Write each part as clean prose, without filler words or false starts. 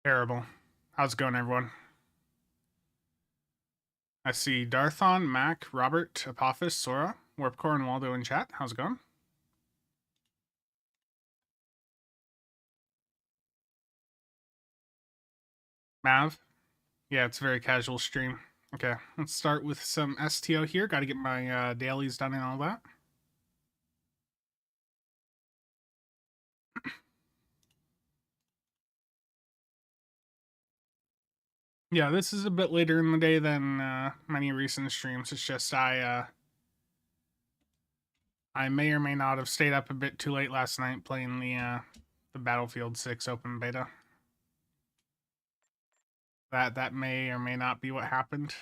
Terrible. How's it going, everyone? I see Darthon, Mac, Robert, Apophis, Sora, Warpcore, and Waldo in chat. How's it going? Mav? Yeah, it's a very casual stream. Okay, let's start with some STO here. Got to get my dailies done and all that. Yeah, this is a bit later in the day than many recent streams. It's just I may or may not have stayed up a bit too late last night playing the Battlefield 6 open beta. That may or may not be what happened.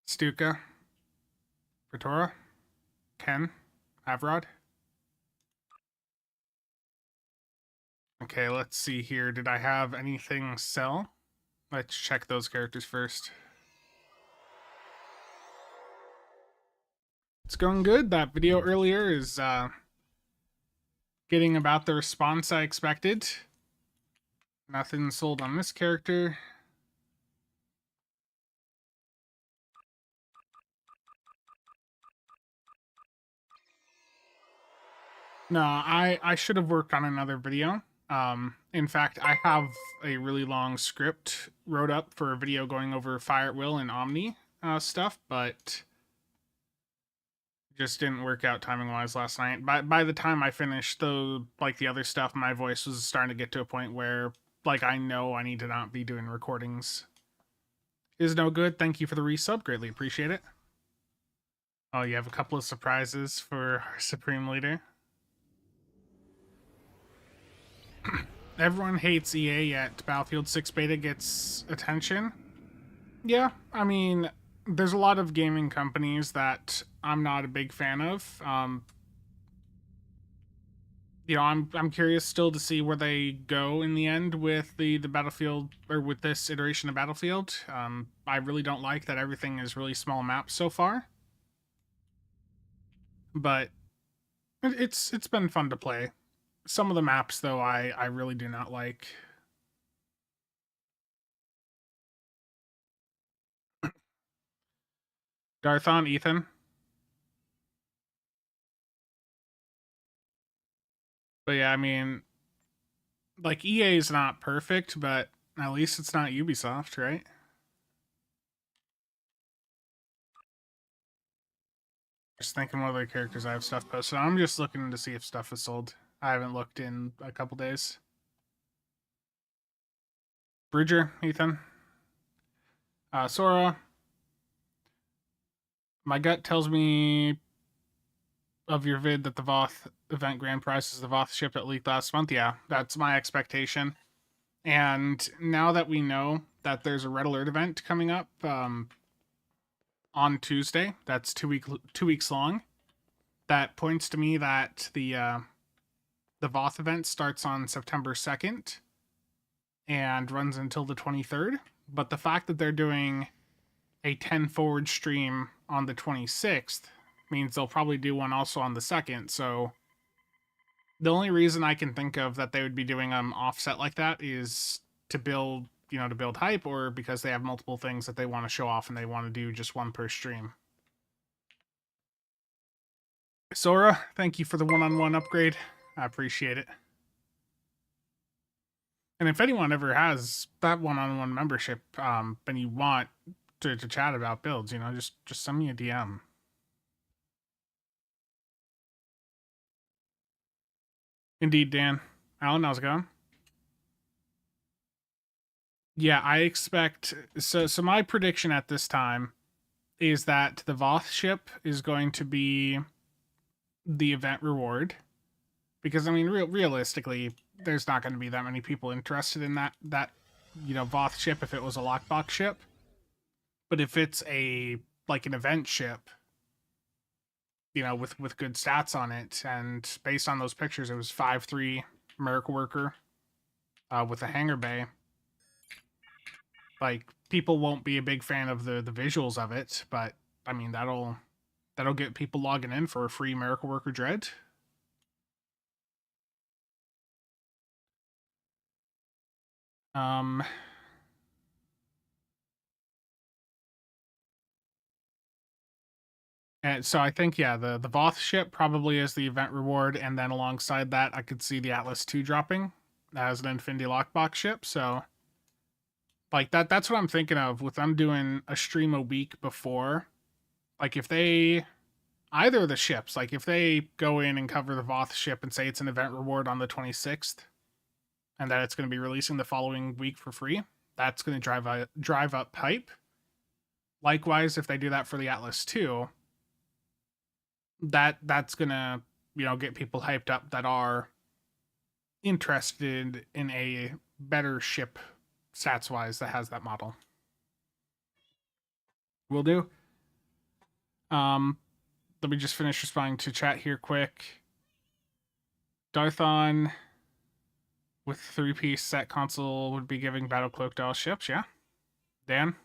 Stuka, Pretora, Ken, Avrod. Okay, let's see here. Did I have anything sell? Let's check those characters first. It's going good. That video earlier is getting about the response I expected. Nothing sold on this character. No, I should have worked on another video. In fact, I have a really long script wrote up for a video going over Fire at Will and Omni stuff, but just didn't work out timing wise last night. By the time I finished the other stuff, my voice was starting to get to a point where I know I need to not be doing recordings. Is no good. Thank you for the resub. Greatly appreciate it. Oh, you have a couple of surprises for our Supreme Leader. Everyone hates EA, yet Battlefield 6 beta gets attention. Yeah, I mean, there's a lot of gaming companies that I'm not a big fan of. I'm curious still to see where they go in the end with the Battlefield, or with this iteration of Battlefield. I really don't like that everything is really small maps so far, but it's been fun to play. Some of the maps though I really do not like. Darthon, Ethan. But yeah, I mean, EA is not perfect, but at least it's not Ubisoft, right? Just thinking what other characters I have stuff posted. I'm just looking to see if stuff is sold. I haven't looked in a couple days. Bridger, Ethan. Sora. My gut tells me of your vid that the VOTH event grand prize is the VOTH ship that leaked last month. Yeah, that's my expectation. And now that we know that there's a Red Alert event coming up on Tuesday, that's 2 weeks long, that points to me that the VOTH event starts on September 2nd and runs until the 23rd. But the fact that they're doing a 10 forward stream on the 26th means they'll probably do one also on the 2nd. So the only reason I can think of that they would be doing offset like that is to build hype, or because they have multiple things that they want to show off and they want to do just one per stream. Sora, thank you for the one-on-one upgrade. I appreciate it. And if anyone ever has that one-on-one membership, and you want to chat about builds, just send me a DM. Indeed, Dan. Alan, how's it going? Yeah, I expect so my prediction at this time is that the VOTH ship is going to be the event reward, because I mean realistically there's not going to be that many people interested in that VOTH ship if it was a lockbox ship. But if it's an event ship, with good stats on it, and based on those pictures it was 5-3 Miracle Worker with a hangar bay, people won't be a big fan of the visuals of it, but I mean that'll get people logging in for a free Miracle Worker Dread. Um, and so I think, yeah, the VOTH ship probably is the event reward, and then alongside that, I could see the Atlas 2 dropping as an Infinity Lockbox ship. So, like that's what I'm thinking of with them doing a stream a week before. Like if they either of the ships, like if they go in and cover the VOTH ship and say it's an event reward on the 26th, and that it's going to be releasing the following week for free, that's going to drive up hype. Likewise, if they do that for the Atlas 2, that's going to, get people hyped up that are interested in a better ship stats wise that has that model. Will do. Let me just finish responding to chat here quick. Darthon with 3-piece set console would be giving Battle Cloak to all ships, yeah. Dan?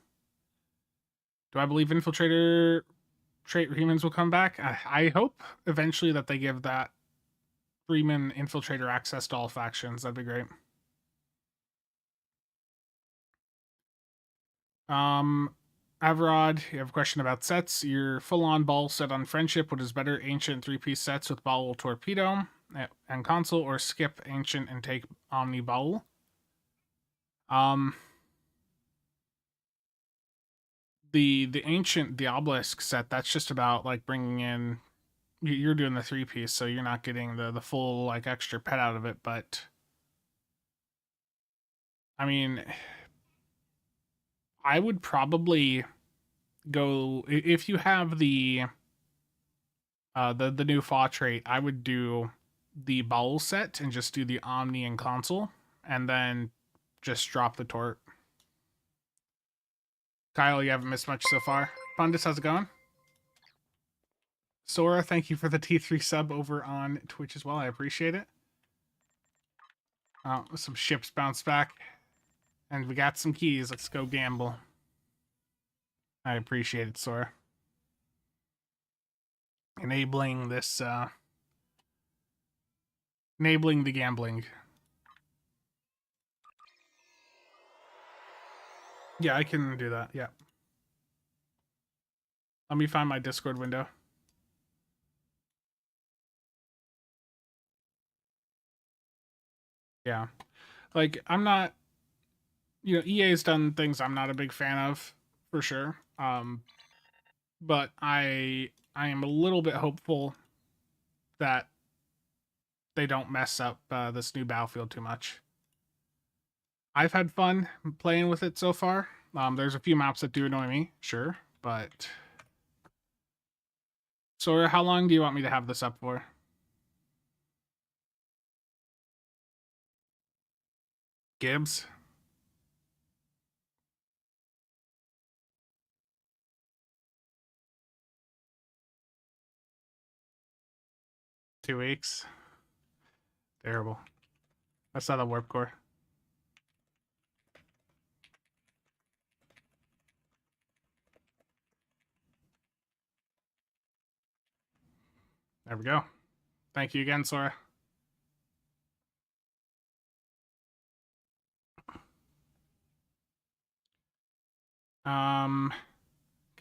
Do I believe Infiltrator trait humans will come back? I hope eventually that they give that Freeman Infiltrator access to all factions. That'd be great. Avrod, you have a question about sets. Your full-on ball set on Friendship, what is better, Ancient 3-piece sets with Bowel Torpedo and Console, or skip Ancient and take Omni Bowel? The Ancient, the Obelisk set, that's just about, like, bringing in... You're doing the 3-piece, so you're not getting the full, like, extra pet out of it, but... I mean... I would probably go... If you have the new Fa trait, I would do the Bowel set and just do the Omni and Console, and then just drop the Tort. Kyle, you haven't missed much so far. Pundus, how's it going? Sora, thank you for the T3 sub over on Twitch as well. I appreciate it. Some ships bounce back. And we got some keys. Let's go gamble. I appreciate it, Sora. Enabling this, enabling the gambling. Yeah, I can do that, yeah. Let me find my Discord window. Yeah. Like, I'm not... EA's done things I'm not a big fan of, for sure. But I am a little bit hopeful that they don't mess up this new Battlefield too much. I've had fun playing with it so far. There's a few maps that do annoy me, sure, but... Sora, how long do you want me to have this up for? Gibbs? Two weeks? Terrible. That's not a warp core. There we go. Thank you again, Sora.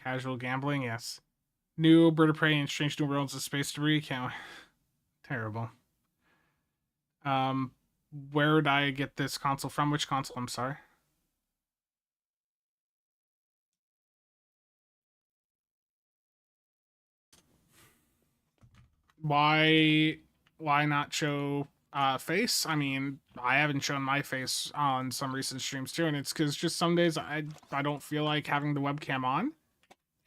Casual gambling, yes. New Bird of Prey and Strange New Worlds of Space Debris. Can't... Terrible. Where would I get this console from? Which console? I'm sorry. Why not show face? I mean, I haven't shown my face on some recent streams too, and it's because just some days I don't feel like having the webcam on,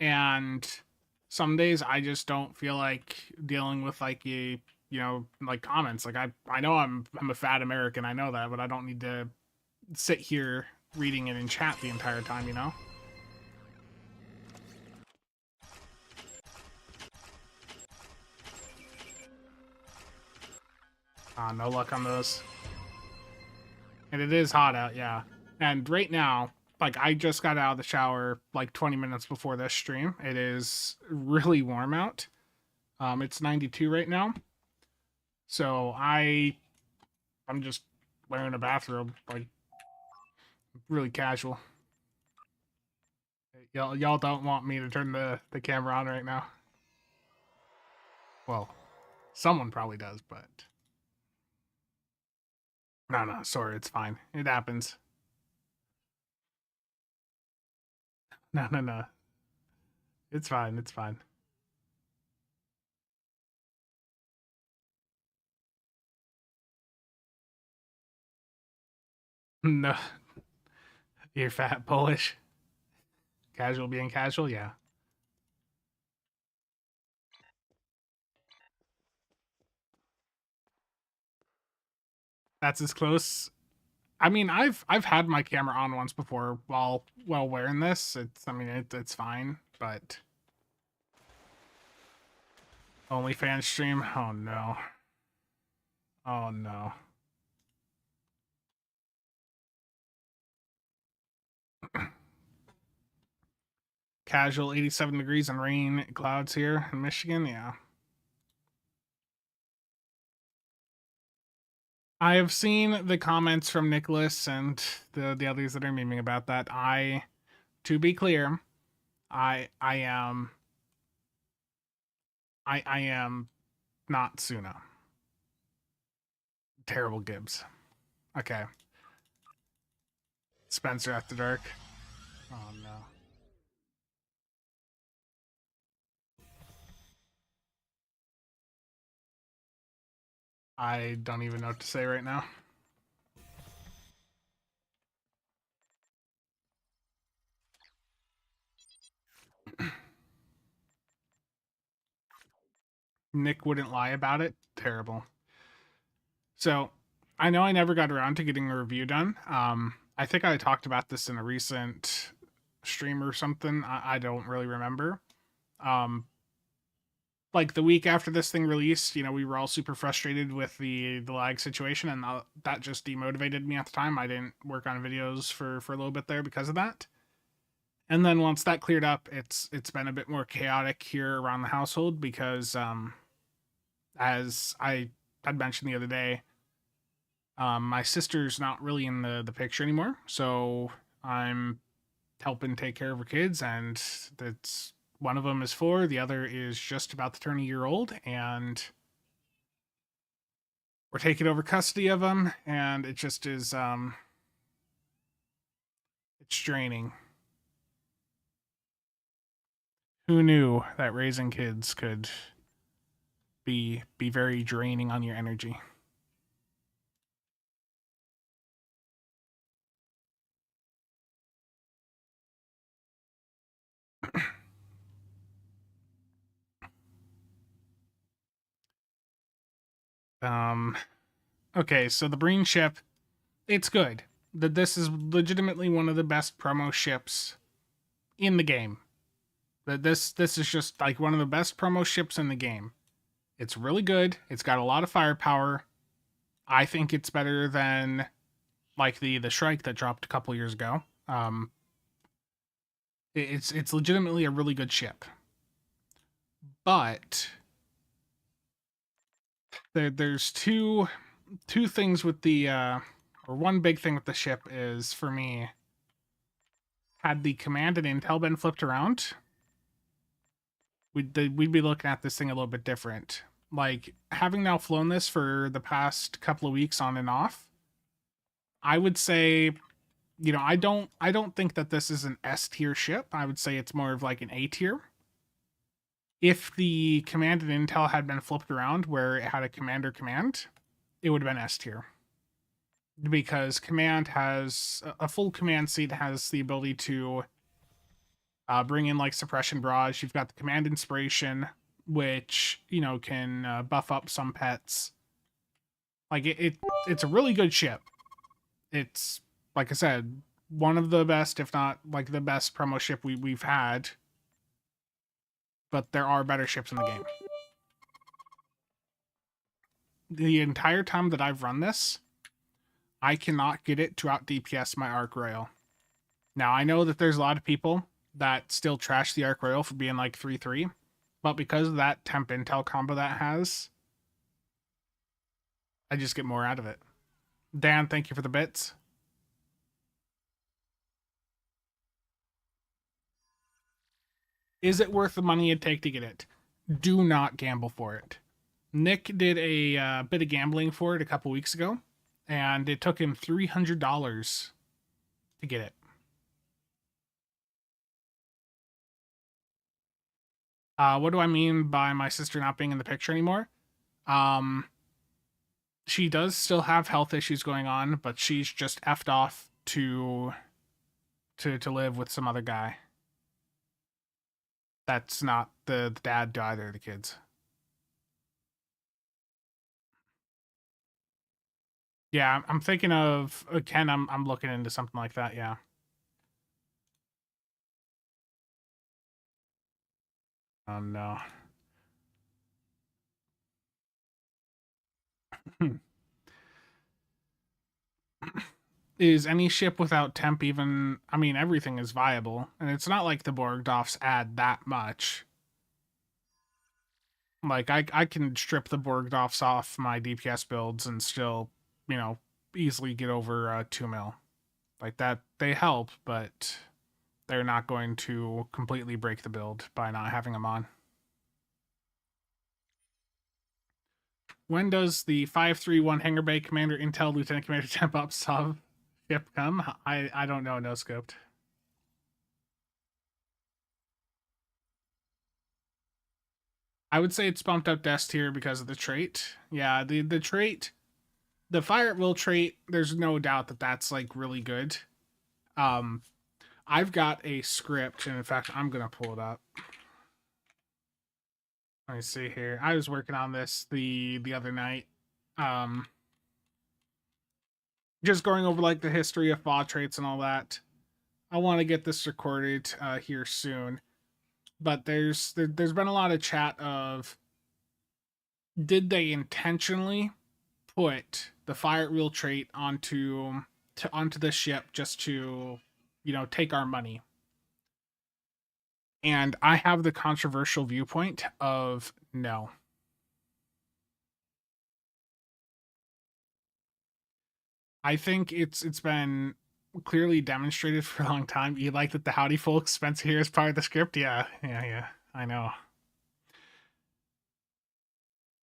and some days I just don't feel like dealing with like like comments. Like I know I'm a fat American, I know that, but I don't need to sit here reading it in chat the entire time, No luck on those. And it is hot out, yeah. And right now, like, I just got out of the shower like 20 minutes before this stream. It is really warm out. It's 92 right now. So I'm just wearing a bathrobe. Like, Really casual. Y'all don't want me to turn the camera on right now. Well, someone probably does, but no, sorry, it's fine. It happens. No. It's fine. It's fine. No, you're fat Polish. Casual being casual, yeah. That's as close. I mean, I've had my camera on once before while wearing this. It's I mean it's fine, but OnlyFans stream. Oh no. Oh no. Casual 87 degrees and rain clouds here in Michigan. Yeah. I have seen the comments from Nicholas and the others that are memeing about that. To be clear, I am I am not Suna. Terrible Gibbs. Okay. Spencer after dark. Oh no. I don't even know what to say right now. Nick wouldn't lie about it. Terrible. So, I know I never got around to getting a review done. I think I talked about this in a recent stream or something. I don't really remember. Like the week after this thing released, we were all super frustrated with the lag situation, and that just demotivated me at the time. I didn't work on videos for a little bit there because of that. And then once that cleared up, it's been a bit more chaotic here around the household because as I had mentioned the other day, my sister's not really in the picture anymore, so I'm helping take care of her kids, and that's one of them is 4, the other is just about to turn a year old, and we're taking over custody of them, and it just is it's draining. Who knew that raising kids could be very draining on your energy? Um okay, so the Breen ship, it's good. This is legitimately one of the best promo ships in the game. This is just like one of the best promo ships in the game. It's really good. It's got a lot of firepower. I think it's better than like the Shrike that dropped a couple years ago. It's legitimately a really good ship. But there's two things with the or one big thing with the ship is, for me, had the command and intel been flipped around, we'd be looking at this thing a little bit different. Like, having now flown this for the past couple of weeks on and off, I would say, I don't think that this is an S tier ship. I would say it's more of like an A tier. If the command and intel had been flipped around where it had a commander command, it would have been S tier. Because command has a full command seat, has the ability to bring in like suppression barrage. You've got the command inspiration, which can buff up some pets. Like it's a really good ship. It's, like I said, one of the best, if not like the best promo ship we've had. But there are better ships in the game. The entire time that I've run this, I cannot get it to out DPS my Arc Royal. Now, I know that there's a lot of people that still trash the Arc Royal for being like 3-3, but because of that temp intel combo that has, I just get more out of it. Dan, thank you for the bits. Is it worth the money it'd take to get it? Do not gamble for it. Nick did a bit of gambling for it a couple weeks ago, and it took him $300 to get it. What do I mean by my sister not being in the picture anymore? Um, she does still have health issues going on, but she's just effed off to live with some other guy. That's not the dad to either of the kids. Yeah, I'm thinking of Ken. I'm looking into something like that. Yeah. Oh no. Is any ship without temp even? I mean, everything is viable, and it's not like the Borgdoffs add that much. Like I can strip the Borgdoffs off my DPS builds and still, you know, easily get over 2 mil. Like that, they help, but they're not going to completely break the build by not having them on. When does the 531 Hangar Bay Commander Intel Lieutenant Commander Temp Up sub ship come? I don't know, no scoped. I would say it's bumped up S tier because of the trait. Yeah, the trait, the fire at will trait, there's no doubt that that's like really good. Um, I've got a script, and in fact, I'm gonna pull it up. Let me see here. I was working on this the other night. Um, just going over like the history of VOTH traits and all that. I want to get this recorded here soon, but there's been a lot of chat of, did they intentionally put the fire at will trait onto the ship just to, you know, take our money? And I have the controversial viewpoint of no. I think it's been clearly demonstrated for a long time. You like that the howdy folks Spencer here is part of the script? Yeah. I know.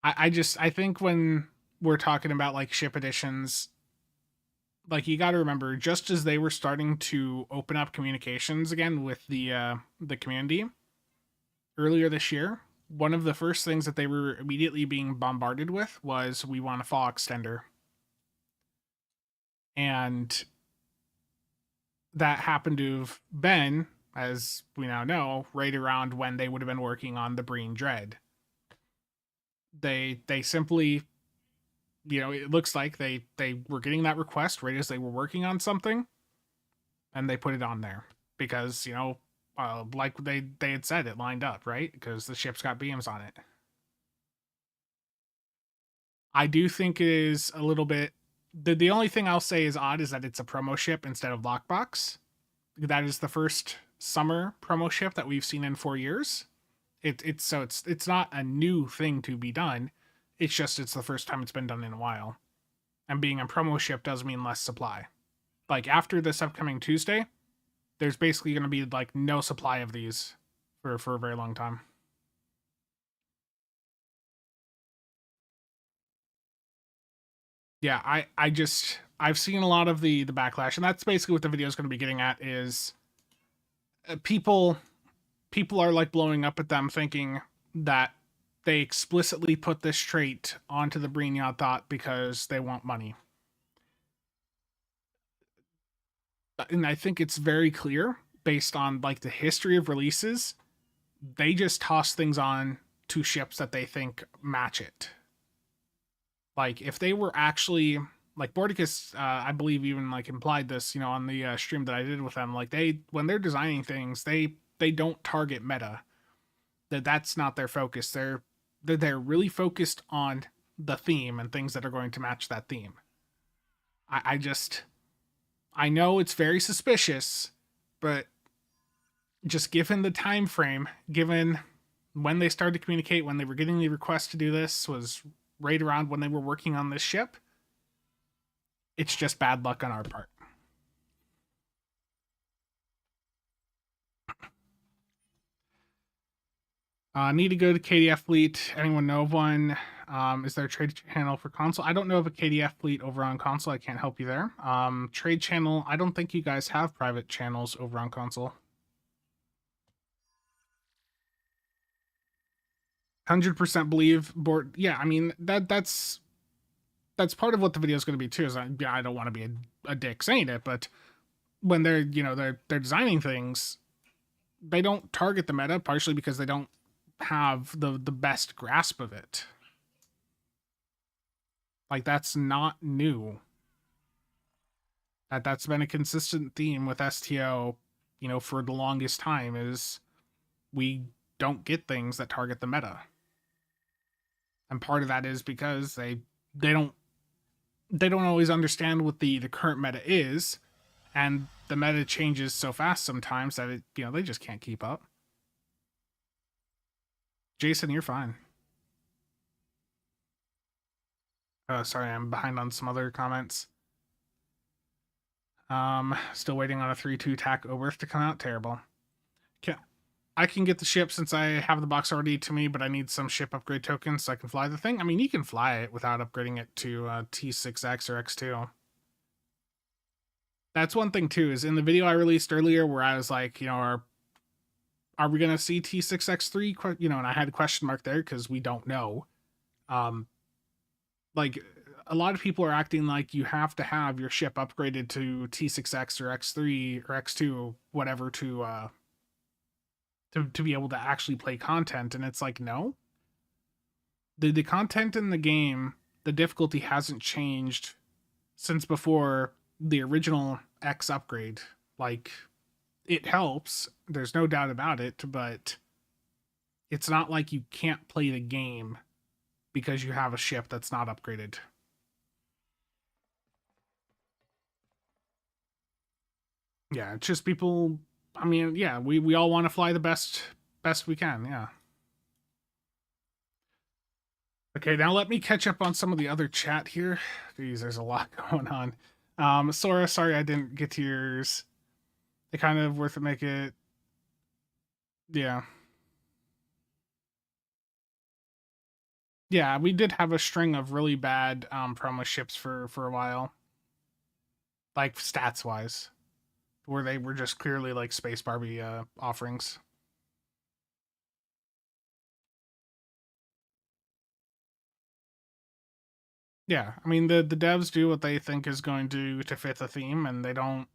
I think when we're talking about like ship editions, like you got to remember, just as they were starting to open up communications again with the community earlier this year, one of the first things that they were immediately being bombarded with was, we want a fall extender. And that happened to have been, as we now know, right around when they would have been working on the Breen Dread. They simply, you know, it looks like they were getting that request right as they were working on something, and they put it on there because, you know, like they had said, it lined up, right? Because the ship's got beams on it. I do think it is a little bit. The only thing I'll say is odd is that it's a promo ship instead of lockbox. That is the first summer promo ship that we've seen in 4 years. It's not a new thing to be done. It's just it's the first time it's been done in a while. And being a promo ship does mean less supply. Like after this upcoming Tuesday, there's basically going to be like no supply of these for a very long time. Yeah, I've seen a lot of the backlash, and that's basically what the video is going to be getting at, is people are like blowing up at them thinking that they explicitly put this trait onto the Breen Thought because they want money. And I think it's very clear based on like the history of releases, they just toss things on to ships that they think match it. Like if they were actually like Bordicus, I believe even like implied this, you know, on the stream that I did with them. Like when they're designing things, they don't target meta. That's not their focus. They're really focused on the theme and things that are going to match that theme. I know it's very suspicious, but just given the time frame, given when they started to communicate, when they were getting the request to do this was right around when they were working on this ship, it's just bad luck on our part. Need to go to KDF fleet. Anyone know of one? Is there a trade channel for console? I don't know of a KDF fleet over on console. I can't help you there. Trade channel. I don't think you guys have private channels over on console. 100% believe board. Yeah, I mean that's part of what the video is going to be too. Is I don't want to be a dick saying it, but when they're they're designing things, they don't target the meta partially because they don't have the best grasp of it. Like, that's not new. That's been a consistent theme with STO, for the longest time, is we don't get things that target the meta. And part of that is because they don't always understand what the current meta is, and the meta changes so fast sometimes that they just can't keep up. Jason, you're fine. Sorry, I'm behind on some other comments. Still waiting on a 3-2 TAC Oberth to come out. Terrible. I can get the ship since I have the box already to me, but I need some ship upgrade tokens so I can fly the thing. I mean, you can fly it without upgrading it to T6X or X2. That's one thing too, is in the video I released earlier where I was like, are we going to see T6X3? And I had a question mark there because we don't know. Like, a lot of people are acting like you have to have your ship upgraded to T6X or X3 or X2, whatever, to be able to actually play content. And it's like, no. The content in the game, the difficulty hasn't changed since before the original X upgrade. Like, it helps, there's no doubt about it, but it's not like you can't play the game because you have a ship that's not upgraded. Yeah, it's just people. I mean, yeah, we all want to fly the best we can, yeah. Okay, now let me catch up on some of the other chat here. Geez, there's a lot going on. Sora, sorry I didn't get to yours. It kind of worth it, make it. Yeah. Yeah, we did have a string of really bad promo ships for a while. Like, stats-wise. Where they were just clearly, like, Space Barbie offerings. Yeah, I mean, the devs do what they think is going to fit the theme, and they don't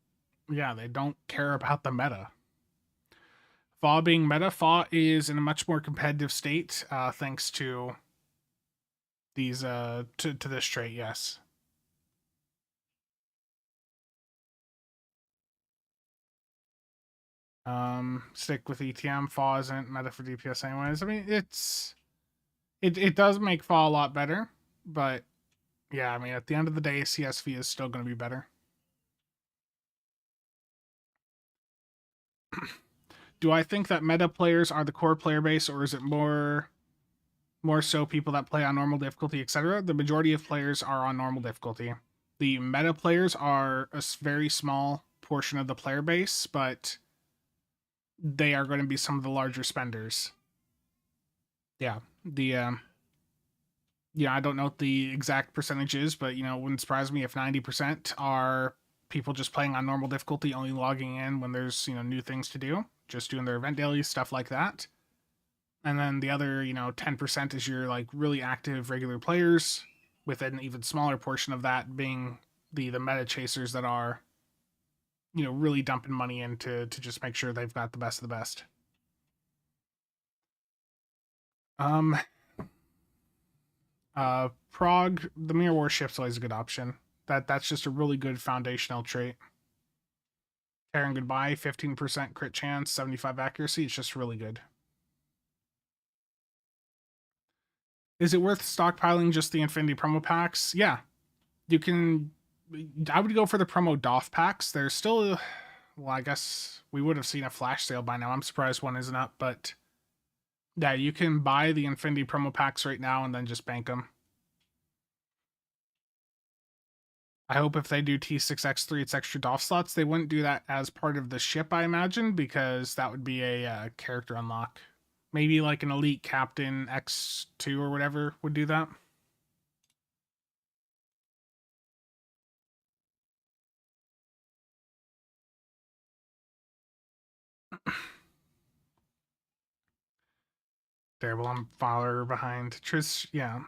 care about the meta. VOTH being meta, VOTH is in a much more competitive state, thanks to these, to this trait, yes. Stick with ETM. VOTH isn't meta for DPS anyways. I mean, it does make VOTH a lot better, but yeah, I mean, at the end of the day, CSV is still going to be better. Do I think that meta players are the core player base, or is it more so people that play on normal difficulty, etc.? The majority of players are on normal difficulty. The meta players are a very small portion of the player base, but they are going to be some of the larger spenders. Yeah, I don't know what the exact percentage is, but it wouldn't surprise me if 90% are people just playing on normal difficulty, only logging in when there's new things to do, just doing their event dailies, stuff like that. And then the other 10% is your like really active regular players, with an even smaller portion of that being the meta chasers that are really dumping money in to just make sure they've got the best of the best. Prague, the Mirror Warship's always a good option. That's just a really good foundational trait. Karen Goodbye, 15% crit chance, 75 accuracy. It's just really good. Is it worth stockpiling just the Infinity promo packs? Yeah. You can. I would go for the promo DOF packs. There's still. Well, I guess we would have seen a flash sale by now. I'm surprised one isn't up, but yeah, you can buy the Infinity promo packs right now and then just bank them. I hope if they do T6X3, it's extra DOF slots. They wouldn't do that as part of the ship, I imagine, because that would be a character unlock. Maybe like an elite captain X2 or whatever would do that. Terrible. I'm far behind. Trish, yeah.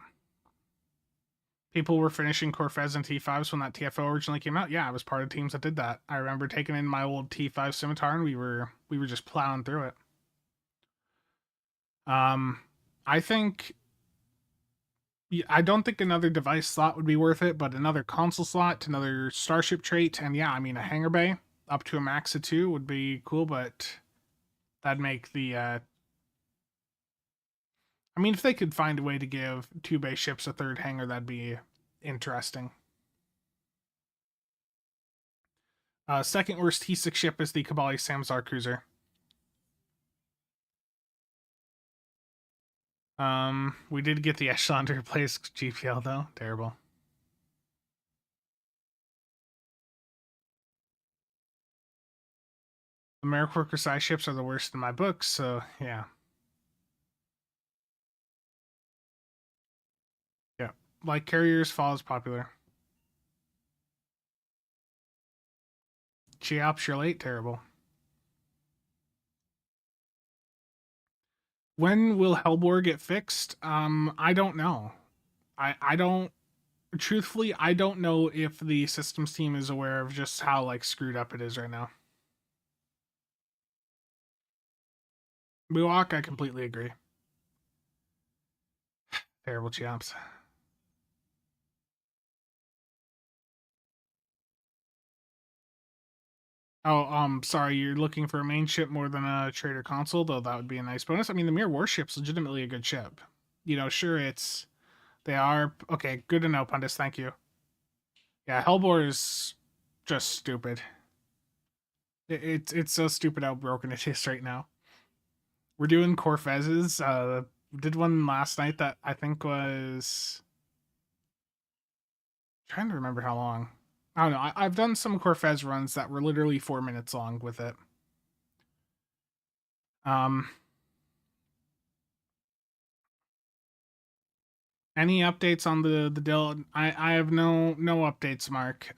People were finishing Corfez and T5s when that TFO originally came out. Yeah, I was part of teams that did that. I remember taking in my old T5 Scimitar and we were just plowing through it. I think I don't think another device slot would be worth it, but another console slot, another Starship trait, and yeah, I mean a hangar bay up to a max of 2 would be cool, but that'd make the I mean, if they could find a way to give 2 base ships a third hangar, that'd be interesting. Second worst T6 ship is the Kabali Samsar cruiser. We did get the Echelon to replace GPL though. Terrible. The Merrick Worker size ships are the worst in my books, so yeah. Yeah. Like carriers, fall is popular. Cheops, you're late, terrible. When will Hellbore get fixed? I don't know. I don't truthfully, I don't know if the systems team is aware of just how like screwed up it is right now. Muak, I completely agree. Terrible champs. Oh, sorry, you're looking for a main ship more than a trader console, though that would be a nice bonus. I mean, the Mirror Warship's legitimately a good ship. You know, sure, they are okay. Good to know, Pundis. Thank you. Yeah, Hellbore is just stupid. It's so stupid how broken it is right now. We're doing Corfez's. Did one last night that I think was I'm trying to remember how long. I don't know. I've done some Corfez runs that were literally 4 minutes long with it. Um, any updates on the deal? I have no updates, Mark.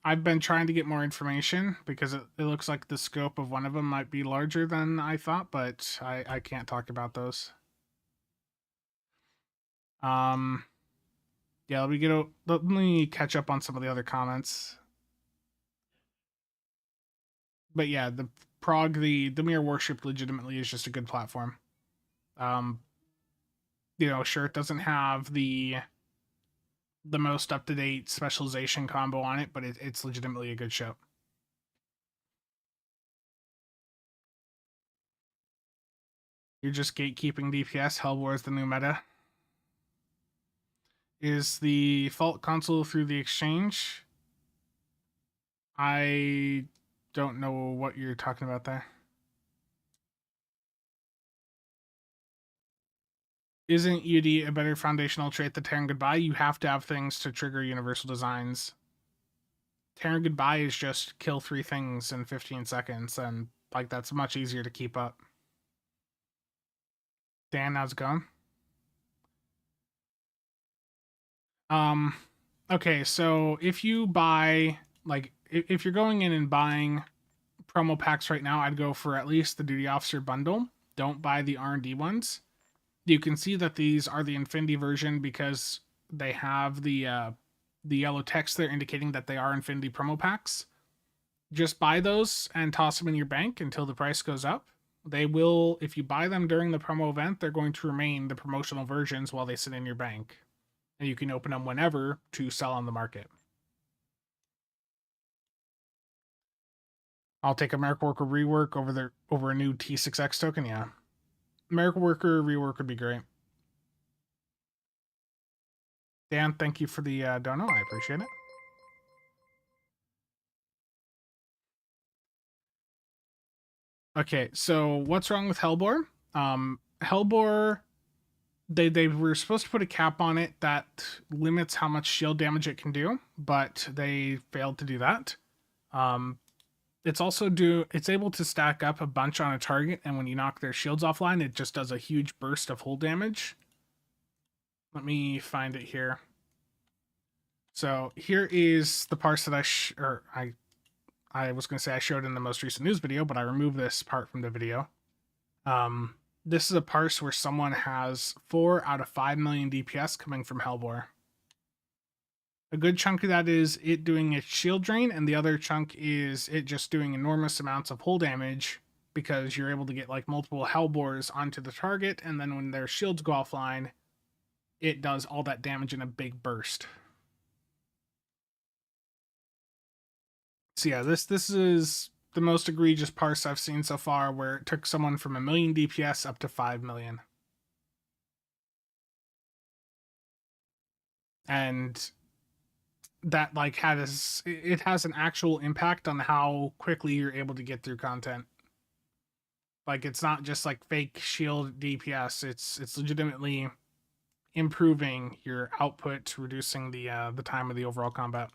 I've been trying to get more information because it looks like the scope of one of them might be larger than I thought, but I can't talk about those. Um, yeah, let me catch up on some of the other comments. But yeah, the Prague, the Mirror Warship legitimately is just a good platform. You know, sure, it doesn't have the most up to date specialization combo on it, but it's legitimately a good ship. You're just gatekeeping DPS. Hellbore is the new meta. Is the fault console through the exchange? I don't know what you're talking about there. Isn't UD a better foundational trait than Terran Goodbye? You have to have things to trigger universal designs. Terran Goodbye is just kill 3 things in 15 seconds, and like that's much easier to keep up. Dan, how's it going? Okay, so if you buy like if you're going in and buying promo packs right now, I'd go for at least the Duty Officer bundle. Don't buy the R&D ones. You can see that these are the Infinity version because they have the yellow text there indicating that they are Infinity promo packs. Just buy those and toss them in your bank until the price goes up. They will, if you buy them during the promo event, they're going to remain the promotional versions while they sit in your bank. And you can open them whenever to sell on the market. I'll take American Worker rework over a new T6X token, yeah. American Worker rework would be great. Dan, thank you for the dono. I appreciate it. Okay, so what's wrong with Hellbore? Hellbore, they were supposed to put a cap on it that limits how much shield damage it can do, but they failed to do that. It's able to stack up a bunch on a target, and when you knock their shields offline, it just does a huge burst of hull damage. Let me find it here. So here is the parts that I was going to say I showed in the most recent news video, but I removed this part from the video. This is a parse where someone has 4 out of 5 million DPS coming from Hellbore. A good chunk of that is it doing its shield drain, and the other chunk is it just doing enormous amounts of hull damage because you're able to get like multiple Hellbores onto the target, and then when their shields go offline, it does all that damage in a big burst. So yeah, this is the most egregious parse I've seen so far, where it took someone from 1 million DPS up to 5 million. And that like it has an actual impact on how quickly you're able to get through content. Like, it's not just like fake shield DPS, it's legitimately improving your output, reducing the time of the overall combat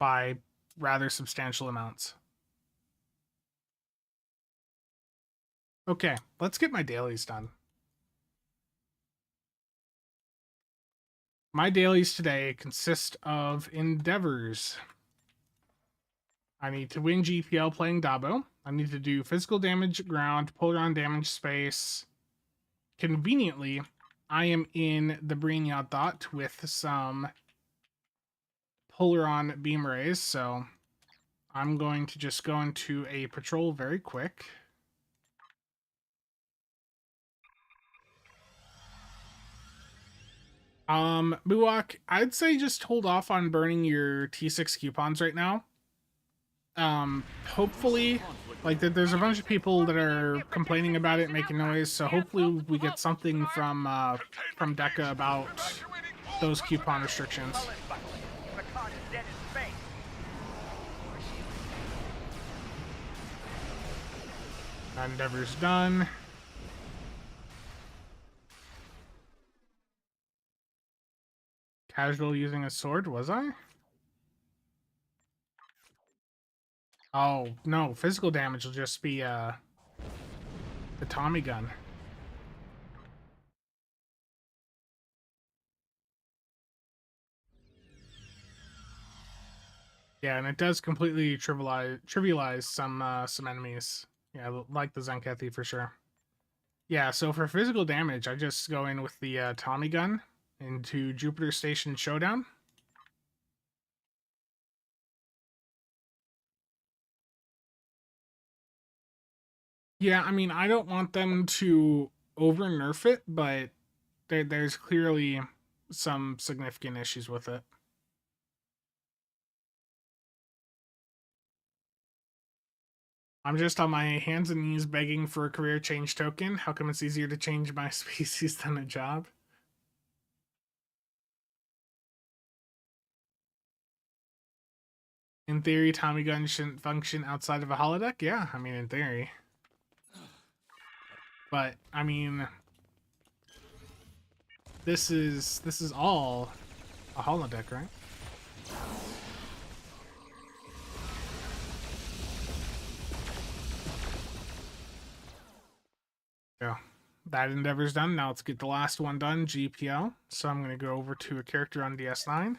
by rather substantial amounts. Okay, let's get my dailies done. My dailies today consist of endeavors. I need to win GPL playing Dabo. I need to do physical damage ground, pull-around damage space. Conveniently, I am in the Breen VOTH with some pull-around beam rays, so I'm going to just go into a patrol very quick. Buwak, I'd say just hold off on burning your T6 coupons right now. Hopefully, like, there's a bunch of people that are complaining about it, making noise, so hopefully we get something from DECA about those coupon restrictions. Endeavor's done. Casual using a sword, was I? Oh, no, physical damage will just be the Tommy gun. Yeah, and it does completely trivialize some enemies. Yeah, like the Zenkethi for sure. Yeah, so for physical damage, I just go in with the Tommy gun into Jupiter Station Showdown. Yeah, I mean, I don't want them to over nerf it, but there's clearly some significant issues with it. I'm just on my hands and knees begging for a career change token. How come it's easier to change my species than a job? In theory, Tommy gun shouldn't function outside of a holodeck. Yeah, I mean, in theory. But I mean, this is all a holodeck, right? Yeah, that endeavor's done. Now let's get the last one done, GPL. So I'm going to go over to a character on DS9.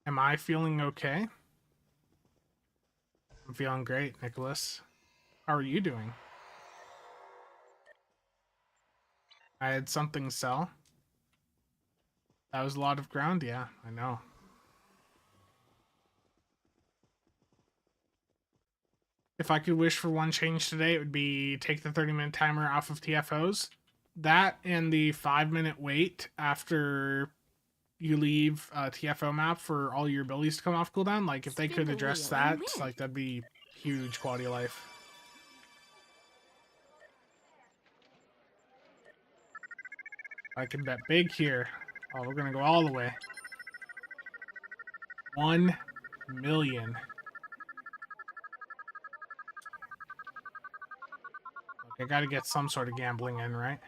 Am I feeling okay? I'm feeling great, Nicholas. How are you doing? I had something sell. That was a lot of ground, yeah, I know. If I could wish for one change today, it would be take the 30-minute timer off of TFOs. That and the 5-minute wait after you leave a TFO map for all your abilities to come off cooldown. Like, if they could address that, like, that'd be huge quality of life. I can bet big here. Oh, we're gonna go all the way. 1 million. I gotta get some sort of gambling in, right?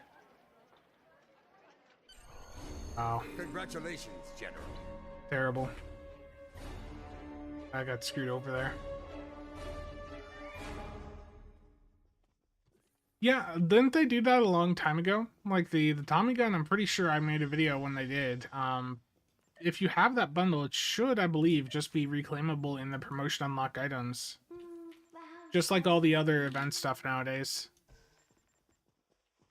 Oh. Congratulations, General. Terrible. I got screwed over there. Yeah, didn't they do that a long time ago? Like the Tommy gun, I'm pretty sure I made a video when they did. If you have that bundle, it should, I believe, just be reclaimable in the promotion unlock items. Just like all the other event stuff nowadays.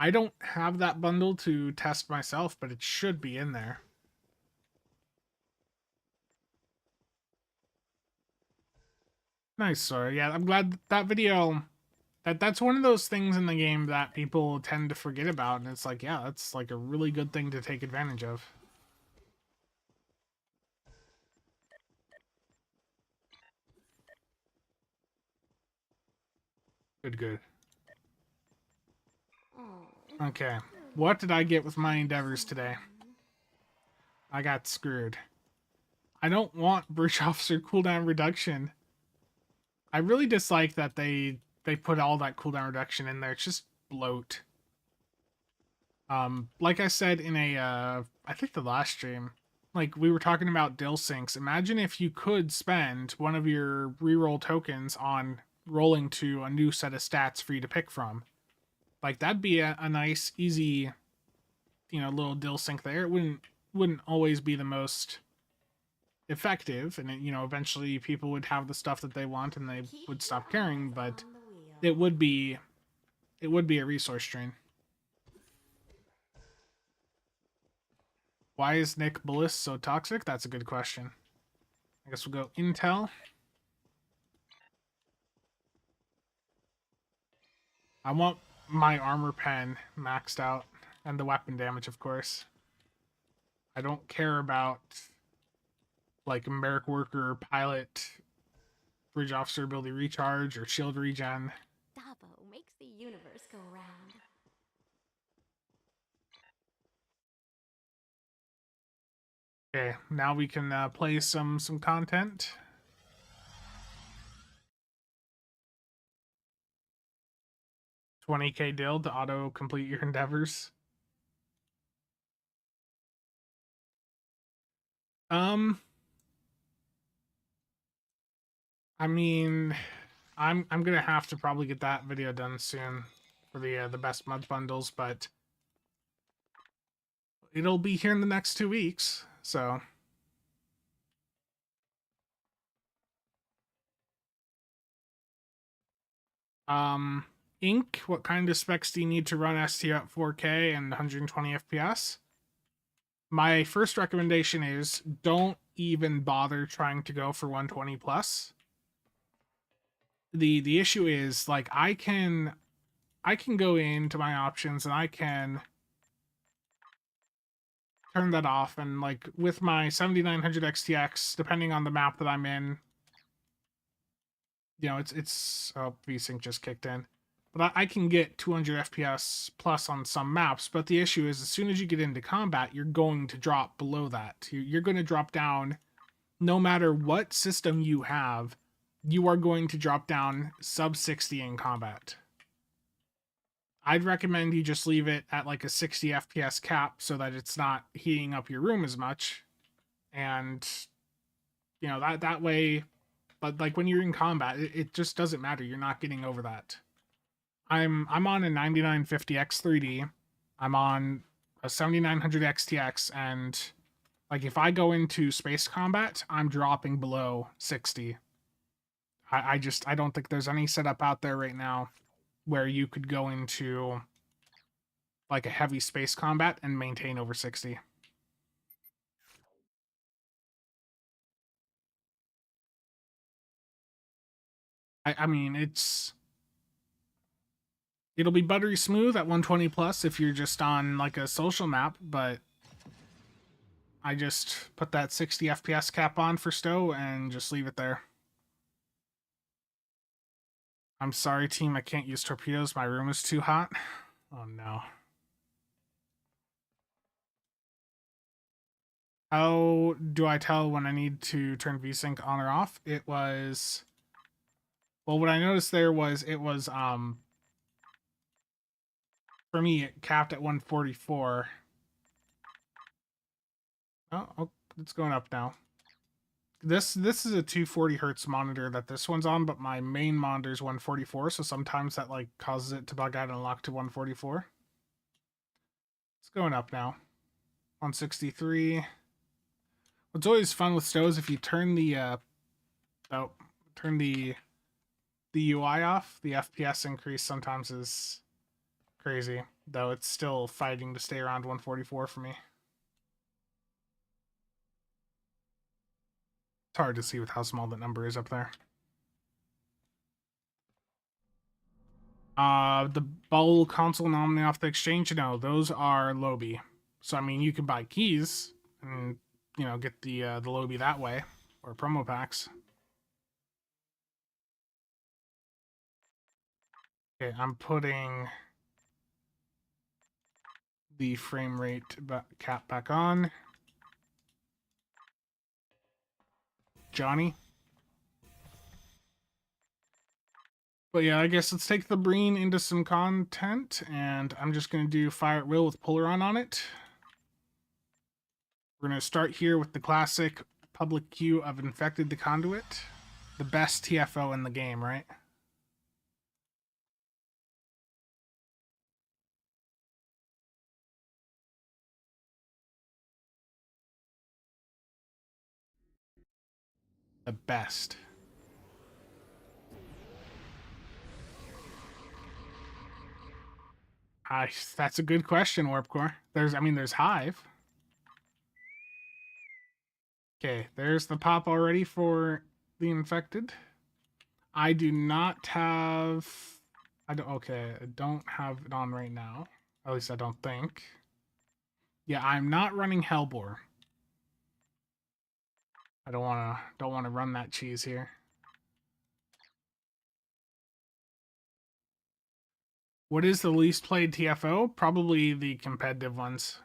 I don't have that bundle to test myself, but it should be in there. Nice, sorry. Yeah, I'm glad that video... That's one of those things in the game that people tend to forget about, and it's like, yeah, that's like a really good thing to take advantage of. Good. Okay, what did I get with my endeavors today? I got screwed. I don't want Bridge Officer cooldown reduction. I really dislike that they put all that cooldown reduction in there. It's just bloat. Like I said in a, I think the last stream, like we were talking about dill sinks. Imagine if you could spend one of your reroll tokens on rolling to a new set of stats for you to pick from. Like that'd be a nice, easy, you know, little dill sink there. It wouldn't always be the most effective, and it, you know, eventually people would have the stuff that they want and they would stop caring, but it would be a resource drain. Why is Nick Bliss so toxic? That's a good question. I guess we'll go Intel. I want my armor pen maxed out, and the weapon damage, of course. I don't care about like Merrick Worker, Pilot, Bridge Officer ability recharge, or shield regen. Dabo makes the universe go round. Okay, now we can play some content. $20K dill to auto complete your endeavors. I mean, I'm gonna have to probably get that video done soon for the best month bundles, but it'll be here in the next 2 weeks, so. Ink, what kind of specs do you need to run STO at 4K and 120 FPS? My first recommendation is don't even bother trying to go for 120 plus. The issue is like I can go into my options and I can turn that off, and like with my 7900 XTX, depending on the map that I'm in, you know, it's oh, VSync just kicked in. But I can get 200 FPS plus on some maps, but the issue is as soon as you get into combat, you're going to drop below that. You're going to drop down no matter what system you have, you are going to drop down sub 60 in combat. I'd recommend you just leave it at like a 60 FPS cap so that it's not heating up your room as much. And, you know, that way, but like when you're in combat, it just doesn't matter. You're not getting over that. I'm on a 9950 X3D. I'm on a 7900 XTX, and like if I go into space combat, I'm dropping below 60. I don't think there's any setup out there right now where you could go into like a heavy space combat and maintain over 60. I mean, it'll be buttery smooth at 120 plus if you're just on like a social map, but I just put that 60 FPS cap on for STO and just leave it there. I'm sorry, team, I can't use torpedoes. My room is too hot. Oh no. How do I tell when I need to turn VSync on or off? It was... Well, what I noticed there was it was For me, it capped at 144. Oh, it's going up now. This is a 240 hertz monitor that this one's on, but my main monitor is 144, so sometimes that like causes it to bug out and lock to 144. It's going up now. 163. What's always fun with STO is if you turn the the UI off, the FPS increase sometimes is crazy, though it's still fighting to stay around 144 for me. It's hard to see with how small that number is up there. The Bowl console nominee off the exchange, no, those are Lobby. So I mean, you can buy keys and get the Lobby that way, or promo packs. Okay, I'm putting the frame rate cap back on. Johnny. But yeah, I guess let's take the Breen into some content, and I'm just going to do Fire at Will with Polaron on it. We're going to start here with the classic public queue of Infected the Conduit. The best TFO in the game, right? The best. That's a good question, Warpcore. There's Hive. Okay, there's the pop already for the Infected. I do not have... I don't have it on right now. At least I don't think. Yeah, I'm not running Hellbore. I don't wanna run that cheese here. What is the least played TFO? Probably the competitive ones.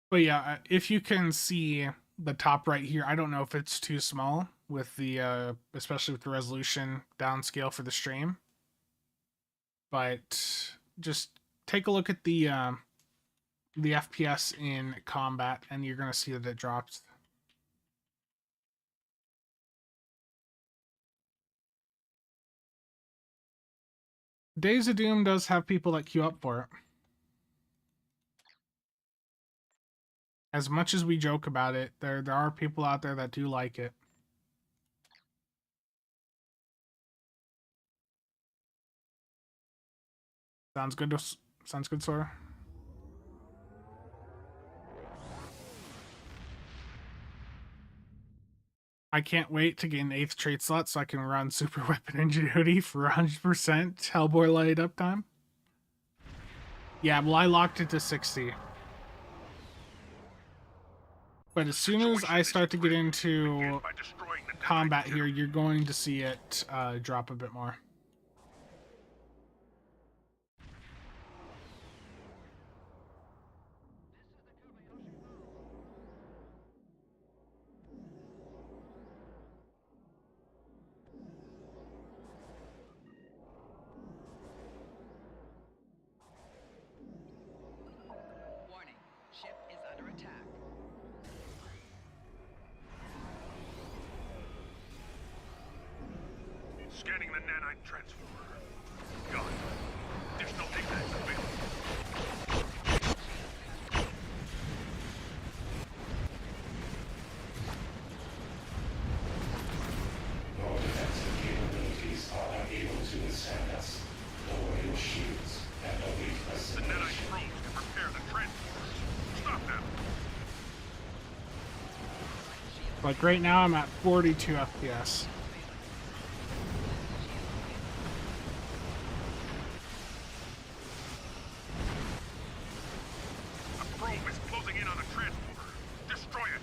But yeah, if you can see the top right here, I don't know if it's too small with the especially with the resolution downscale for the stream. But just take a look at the FPS in combat, and you're gonna see that it drops. Days of Doom does have people that queue up for it. As much as we joke about it, there are people out there that do like it. Sounds good, Sora. I can't wait to gain 8th trait slot so I can run Super Weapon Ingenuity for 100% Hellbore light uptime. Yeah, well, I locked it to 60. But as soon as I start to get into combat here, you're going to see it drop a bit more. Warning, ship is under attack. Scanning the nanite transformer. Gone. There's no ignite available. Your defensive capabilities are unable to withstand us. Lower your shields and await The assimilation. nanite drones can repair the transformers. Stop them. Like right now, I'm at 42 FPS. A probe is closing in on a transformer. Destroy it.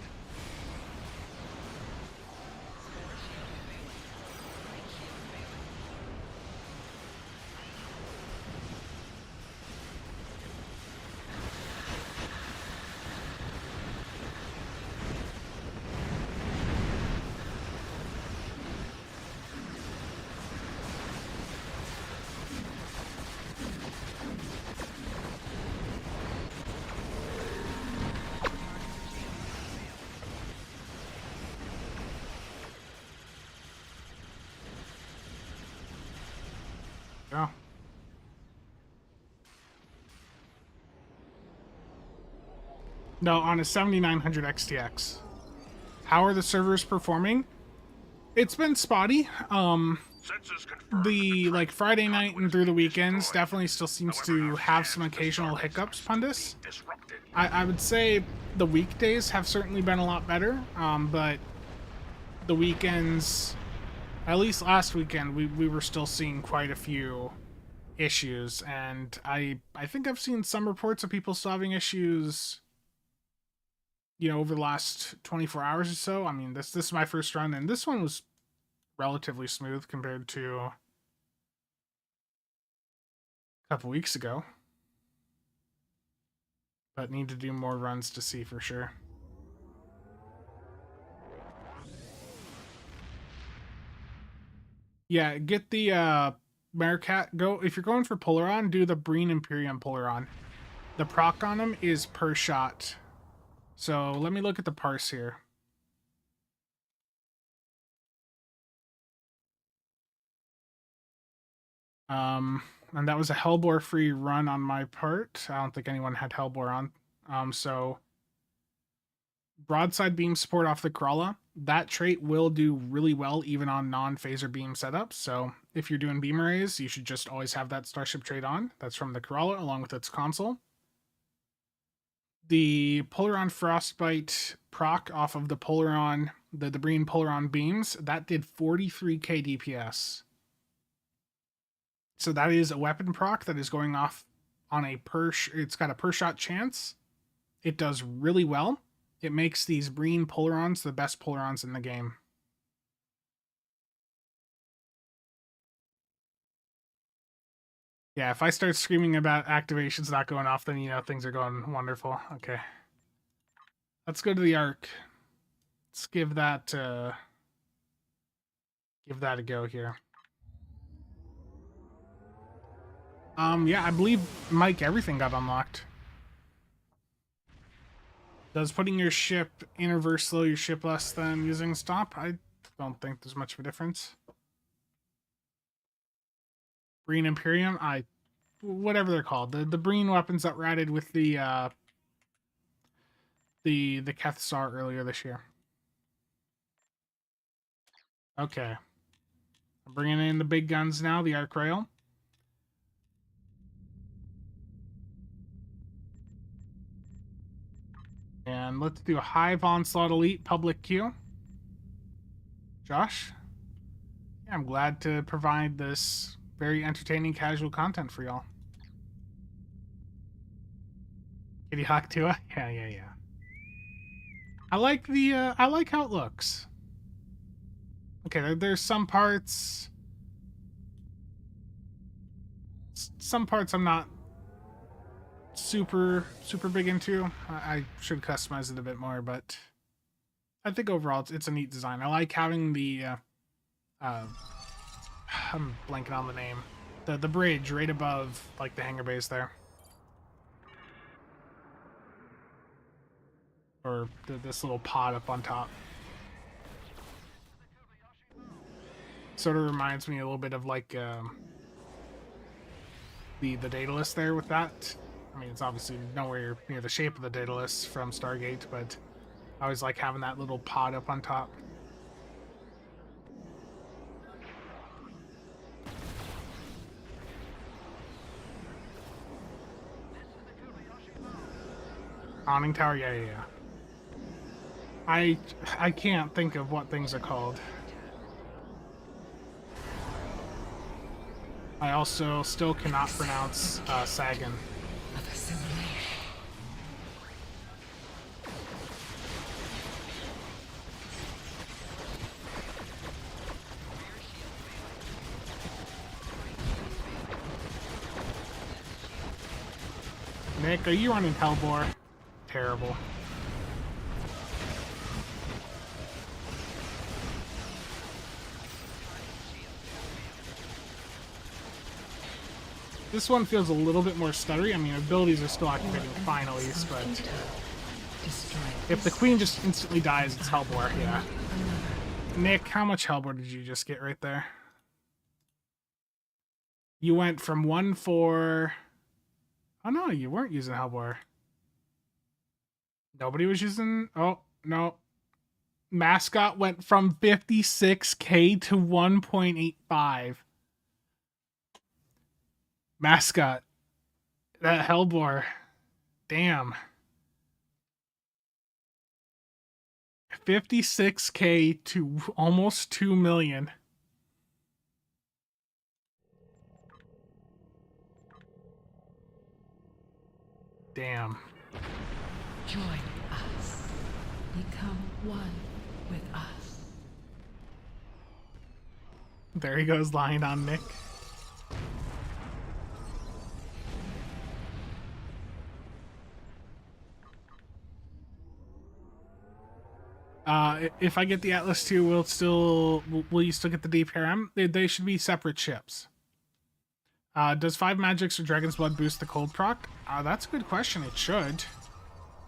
go. No, on a 7900 XTX. How are the servers performing? It's been spotty. Sensors confirmed The like Friday night and through the weekends destroyed. definitely still seems to have some occasional hiccups, Pundus. disrupted. I would say the weekdays have certainly been a lot better, but the weekends, at least last weekend, we were still seeing quite a few issues, and I think I've seen some reports of people still having issues, you know, over the last 24 hours or so. I mean, this is my first run, and this one was relatively smooth compared to a couple weeks ago. But need to do more runs to see for sure. Yeah, get the Meerkat. Go if you're going for Polaron, do the Breen Imperium Polaron. The proc on them is per shot. So let me look at the parse here. And that was a Hellbore free run on my part. I don't think anyone had Hellbore on. So broadside beam support off the Crawler. That trait will do really well even on non-phaser beam setups. So if you're doing beam arrays, you should just always have that Starship trait on. That's from the Crawler along with its console. The Polaron Frostbite proc off of the Polaron, the Breen Polaron beams, that did 43k DPS. So that is a weapon proc that is going off on a it's got a per shot chance. It does really well. It makes these Breen Polarons the best Polarons in the game. Yeah, if I start screaming about activations not going off, then you know things are going wonderful. Okay. Let's go to the Arc. Let's give that a go here. Yeah, I believe, Mike, everything got unlocked. Does putting your ship in reverse slow your ship less than using stop? I don't think there's much of a difference. Breen Imperium, whatever they're called. The Breen weapons that were added with the Kethsar earlier this year. Okay. I'm bringing in the big guns now, the Arc Rail. And let's do a Hive Onslaught Elite public queue. Josh? Yeah, I'm glad to provide this very entertaining casual content for y'all. Kitty Hawk 2? Yeah. I like I like how it looks. Okay, there's some parts... Some parts I'm not super big into. I should customize it a bit more, but I think overall it's a neat design. I like having the I'm blanking on the name. The bridge right above like the hangar bays there. Or this little pod up on top. Sort of reminds me a little bit of like the Daedalus there with that. I mean, it's obviously nowhere near the shape of the Daedalus from Stargate, but I always like having that little pod up on top. Awning tower, yeah. I can't think of what things are called. I also still cannot pronounce Sagan. Nick, are you running Hellbore? Terrible. This one feels a little bit more stuttery. I mean, abilities are still activating fine at least, but if the queen just instantly dies, it's Hellbore, yeah. Nick, how much Hellbore did you just get right there? You went from 1-4. Oh no, you weren't using Hellbore. Nobody was using. Oh no. Mascot went from 56k to 1.85. Mascot. That Hellbore. Damn. 56k to almost 2 million. Damn. Join us. Become one with us. There he goes lying on Nick. If I get the Atlas 2, will you still get the DPRM? They should be separate ships. Does 5 magics or Dragon's Blood boost the cold proc? That's a good question. It should.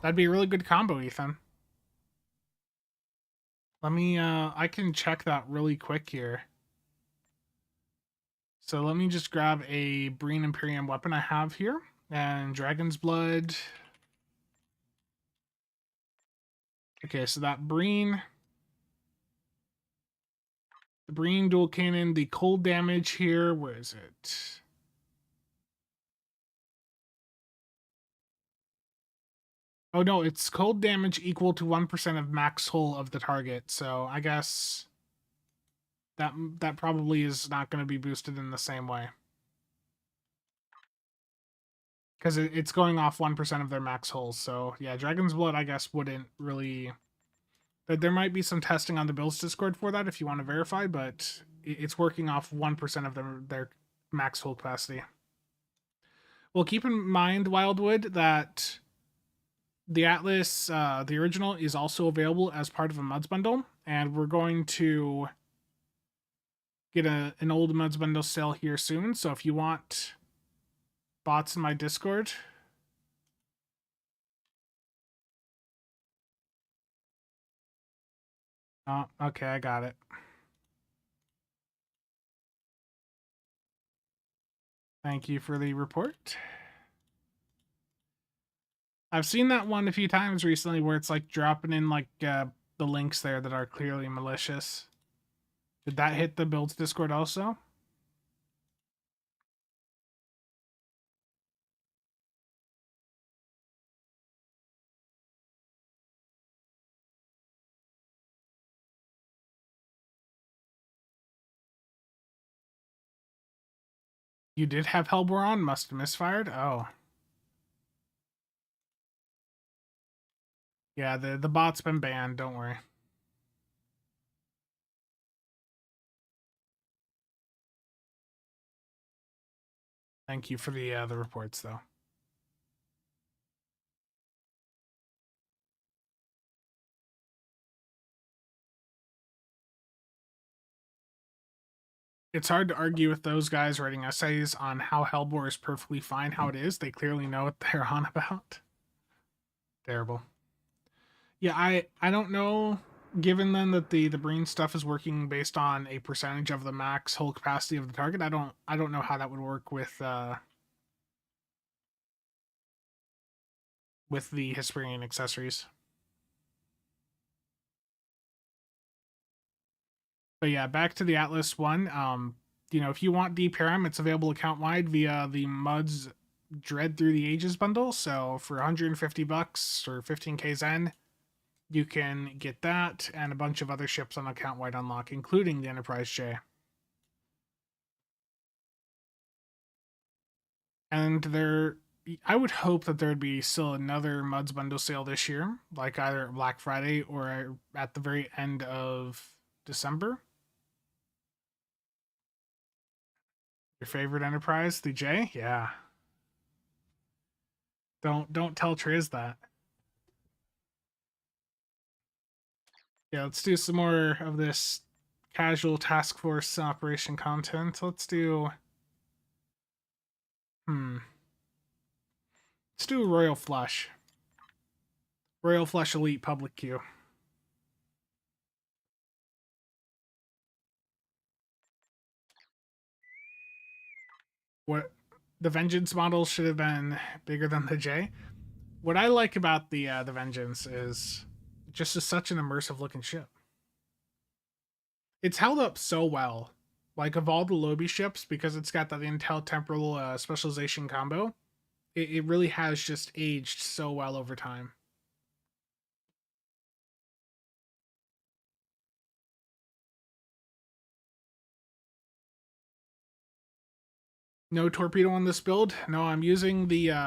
That'd be a really good combo, Ethan. Let me, I can check that really quick here. So let me just grab a Breen Imperium weapon I have here. And Dragon's Blood. Okay, so that Breen. The Breen dual cannon, the cold damage here, where is it? Oh no, it's cold damage equal to 1% of max hull of the target, so I guess that probably is not going to be boosted in the same way. Because it's going off 1% of their max hulls, so yeah, Dragon's Blood I guess wouldn't really... There might be some testing on the builds Discord for that if you want to verify, but it's working off 1% of their max hull capacity. Well, keep in mind, Wildwood, that the Atlas, the original, is also available as part of a Muds bundle, and we're going to get an old Muds bundle sale here soon, so if you want bots in my Discord... Oh, okay, I got it. Thank you for the report. I've seen that one a few times recently where it's like dropping in like the links there that are clearly malicious. Did that hit the builds Discord also? You did have Hellbore on? Must have misfired? Oh. Yeah, the bot's been banned, don't worry. Thank you for the reports, though. It's hard to argue with those guys writing essays on how Hellbore is perfectly fine how it is. They clearly know what they're on about. Terrible. Yeah, I don't know, given then that the Breen stuff is working based on a percentage of the max hull capacity of the target, I don't know how that would work with the Hesperian accessories. But yeah, back to the Atlas one. You know, if you want DPRM, it's available account wide via the Muds Dread Through the Ages bundle. So for 150 bucks or 15k Zen, you can get that and a bunch of other ships on account wide unlock, including the Enterprise J. And I would hope that there would be still another Muds bundle sale this year, like either Black Friday or at the very end of December. Your favorite Enterprise, the J? Yeah. Don't tell Triz that. Yeah, let's do some more of this casual task force operation content. Let's do let's do Royal Flush. Royal Flush Elite public queue. What the Vengeance model should have been bigger than the J. What I like about the Vengeance is just such an immersive looking ship. It's held up so well. Like of all the Lobby ships, because it's got that Intel Temporal specialization combo, it really has just aged so well over time. No torpedo on this build. No, I'm using the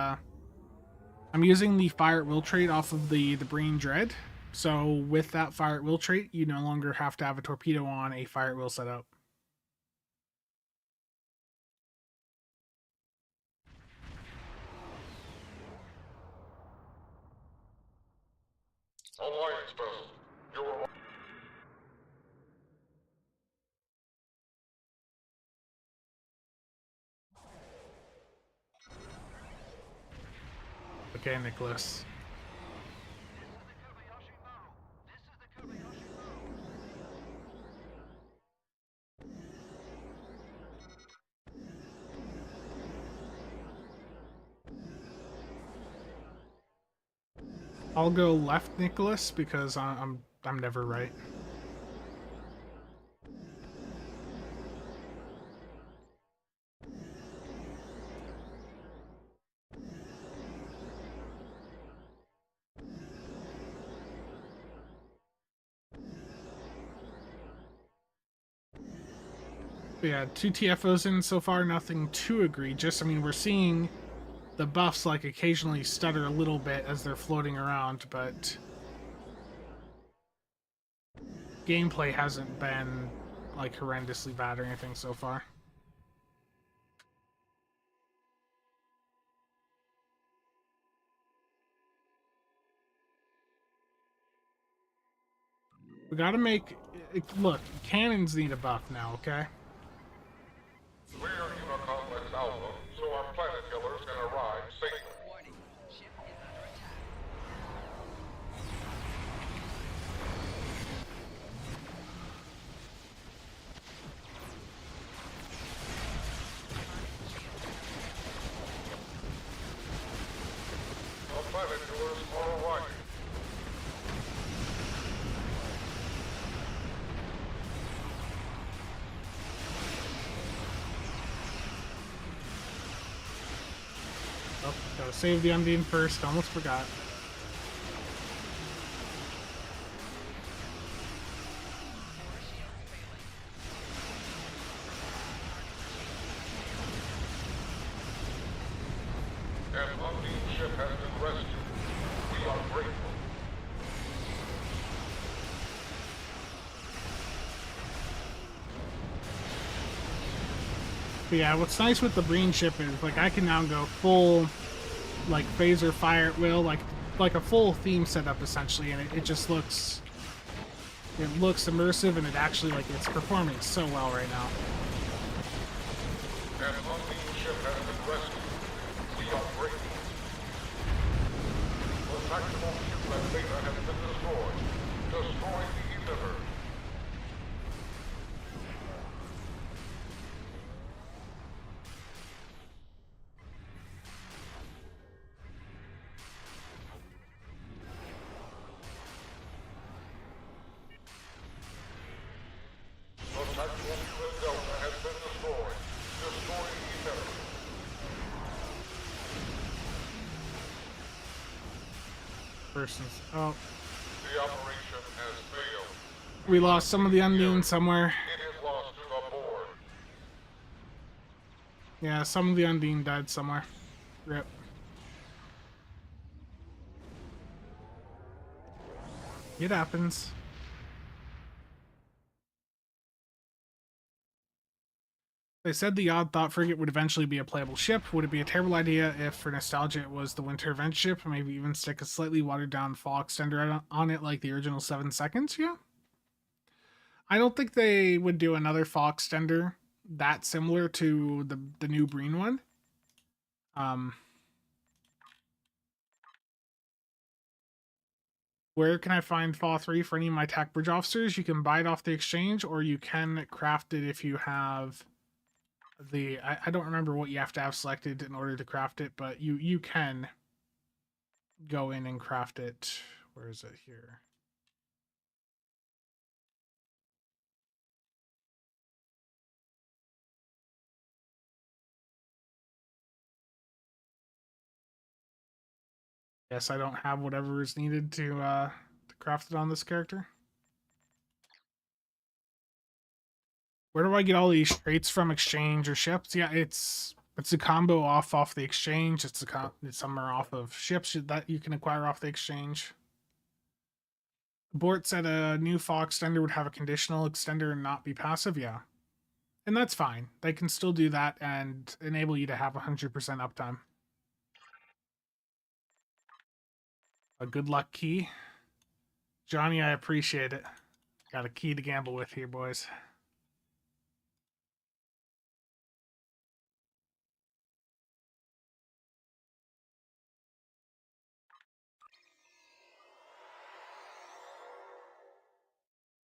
fire at will trait off of the Breen Dread. So with that fire at will trait, you no longer have to have a torpedo on a fire at will setup. Alliance vessel, you're Okay, Nicholas. I'll go left, Nicholas, because I'm never right. But yeah, 2 TFOs in so far, nothing too egregious. I mean, we're seeing the buffs like occasionally stutter a little bit as they're floating around, but gameplay hasn't been like horrendously bad or anything so far. We gotta make... Look, cannons need a buff now, okay? clear Unicomplex Alpha, so our planet killers can arrive safely. Warning. Ship is under attack. Our planet killers are arriving. Oh, gotta save the Undine first. Almost forgot. An Undine ship has been rescued. We are grateful. But yeah, what's nice with the Breen ship is like I can now go full like phaser fire at will, like a full theme setup essentially, and it just looks immersive, and it actually like it's performing so well right now. An Undine ship has been rescued. We are grateful. The tactical ship at Beta has been destroyed. Destroy the emitter. The tactical ship Delta has been destroyed. Destroy the emitter. Persons. Oh, The operation has failed. we lost some of the Undine somewhere. It is lost to the board. Yeah, some of the Undine died somewhere. Rip. It happens. They said the Odd Thought frigate would eventually be a playable ship. Would it be a terrible idea if, for nostalgia, it was the Winter Event ship? Maybe even stick a slightly watered down fall extender on it like the original 7 seconds? Yeah. I don't think they would do another fall extender that similar to the new Breen one. Where can I find Fall 3 for any of my attack bridge officers? You can buy it off the exchange, or you can craft it if you have I don't remember what you have to have selected in order to craft it, but you can go in and craft it. Where is it here? Yes, I don't have whatever is needed to craft it on this character. Where do I get all these traits from? Exchange or ships? Yeah, it's a combo off the exchange. It's some are off of ships that you can acquire off the exchange. Bort said a new fall extender would have a conditional extender and not be passive. Yeah, and that's fine. They can still do that and enable you to have 100% uptime. A good luck key. Johnny, I appreciate it. Got a key to gamble with here, boys.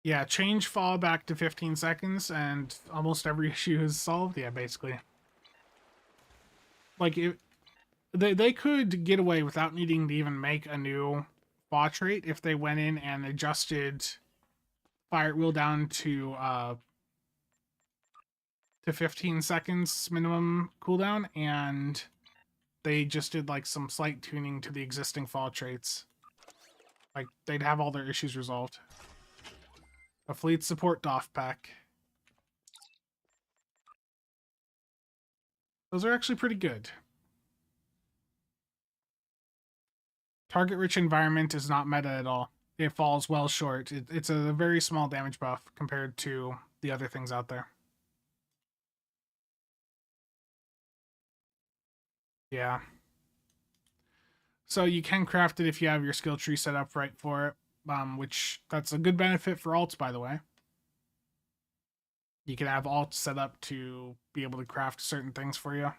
Yeah, change fall back to 15 seconds and almost every issue is solved. Yeah, basically. Like, they could get away without needing to even make a new VOTH rate if they went in and adjusted fire at will down to 15 seconds minimum cooldown, and they just did like some slight tuning to the existing fall traits. Like, they'd have all their issues resolved. A fleet support DOF pack. Those are actually pretty good. Target-rich environment is not meta at all. It falls well short. It's a very small damage buff compared to the other things out there. Yeah. So you can craft it if you have your skill tree set up right for it, which that's a good benefit for alts, by the way. You can have alts set up to be able to craft certain things for you.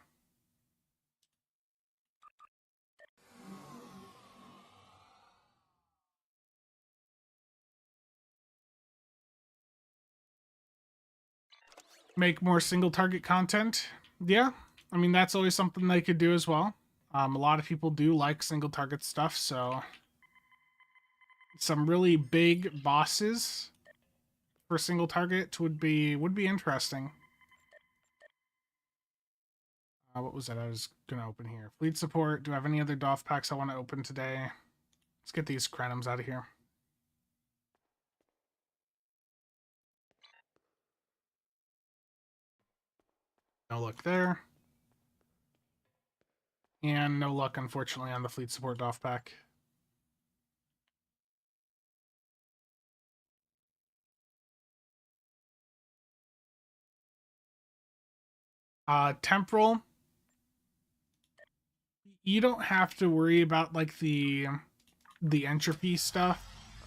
Make more single target content. Yeah, I mean, that's always something they could do as well. A lot of people do like single target stuff, so some really big bosses for single target would be interesting. What was that I was gonna open here? Fleet support. Do I have any other DOF packs I want to open today? Let's get these crenums out of here. No luck there. And no luck, unfortunately, on the fleet support DOF pack. Temporal. You don't have to worry about like the entropy stuff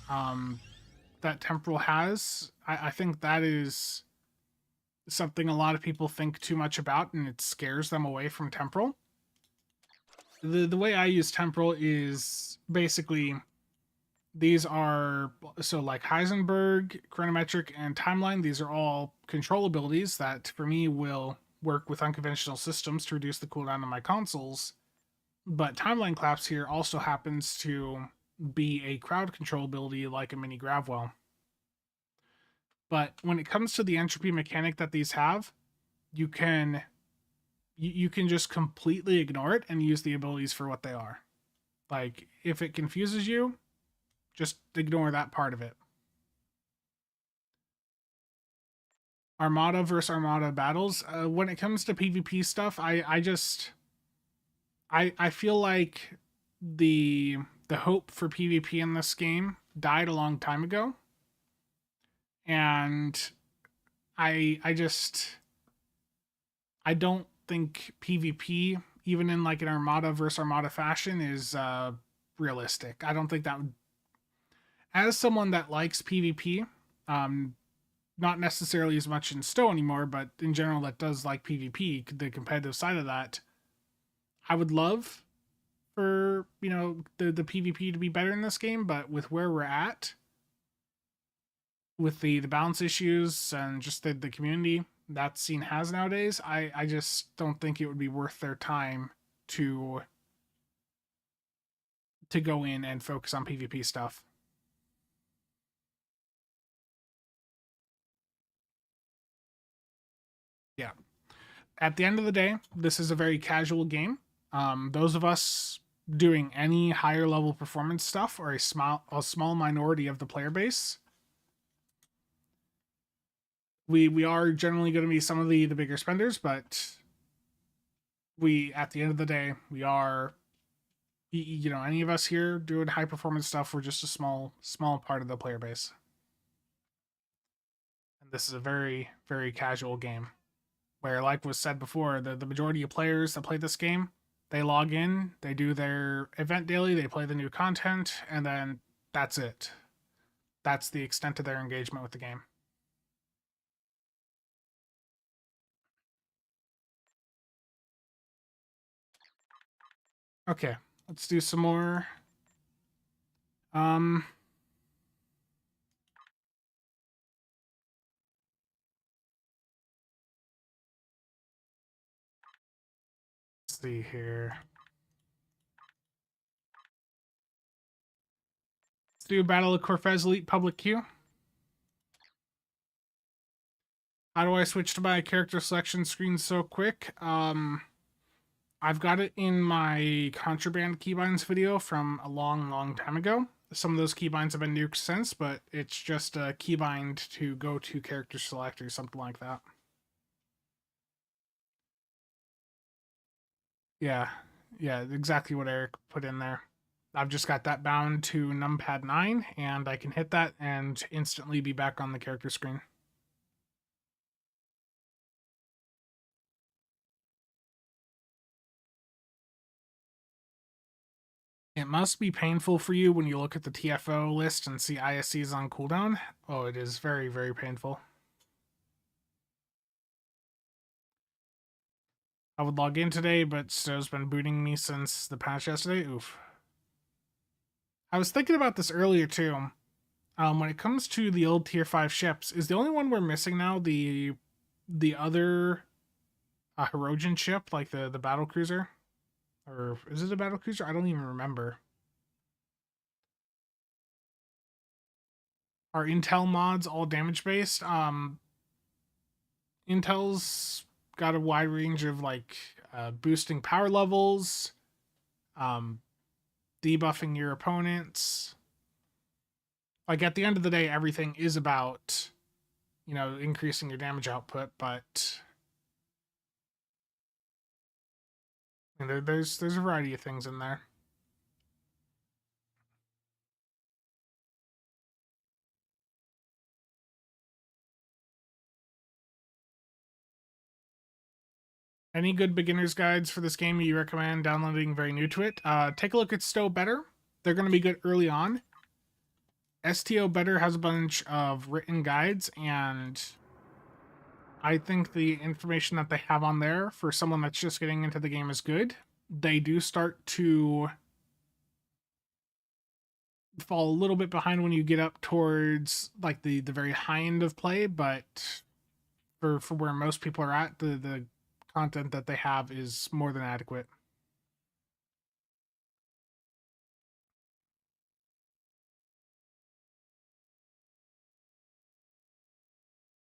that temporal has. I think that is something a lot of people think too much about, and it scares them away from temporal. The way I use temporal is basically these are so like Heisenberg, chronometric, and timeline. These are all control abilities that for me will work with unconventional systems to reduce the cooldown on my consoles. But timeline collapse here also happens to be a crowd control ability like a mini Gravwell. But when it comes to the entropy mechanic that these have, you can just completely ignore it and use the abilities for what they are. Like, if it confuses you, just ignore that part of it. Armada versus Armada battles. When it comes to PvP stuff, I feel like the hope for PvP in this game died a long time ago. And I don't think PvP, even in like an Armada versus Armada fashion, is realistic. I don't think that would... As someone that likes PvP, not necessarily as much in STO anymore, but in general that does like PvP, the competitive side of that, I would love for, you know, the PvP to be better in this game, but with where we're at, with the balance issues and just the community, that scene has nowadays, I just don't think it would be worth their time to go in and focus on PvP stuff. Yeah. At the end of the day, this is a very casual game. Those of us doing any higher level performance stuff are a small minority of the player base. We are generally going to be some of the bigger spenders, but we, at the end of the day, we are, you know, any of us here doing high performance stuff, we're just a small part of the player base. And this is a very, very casual game where, like was said before, the majority of players that play this game, they log in, they do their event daily, they play the new content, and then that's it. That's the extent of their engagement with the game. Okay, let's do some more. Let's see here. Let's do Battle of Corfez Elite Public Queue. How do I switch to my character selection screen so quick? I've got it in my contraband keybinds video from a long time ago. Some of those keybinds have been nuked since, but it's just a keybind to go to character select or something like that. Yeah, exactly what Eric put in there. I've just got that bound to numpad 9, and I can hit that and instantly be back on the character screen. It must be painful for you when you look at the TFO list and see ISCs on cooldown. Oh, it is very, very painful. I would log in today, but STO's been booting me since the patch yesterday. Oof. I was thinking about this earlier too. When it comes to the old tier 5 ships, is the only one we're missing now the other Hirogen ship, like the battle cruiser? Or is it a battle cruiser? I don't even remember. Are Intel mods all damage based? Intel's got a wide range of like boosting power levels, debuffing your opponents. Like at the end of the day, everything is about, you know, increasing your damage output, but there's a variety of things in there. Any good beginner's guides for this game you recommend downloading very new to it? Take a look at STO Better. They're going to be good early on. STO Better has a bunch of written guides, and I think the information that they have on there for someone that's just getting into the game is good. They do start to fall a little bit behind when you get up towards like the very high end of play, but for where most people are at, the content that they have is more than adequate.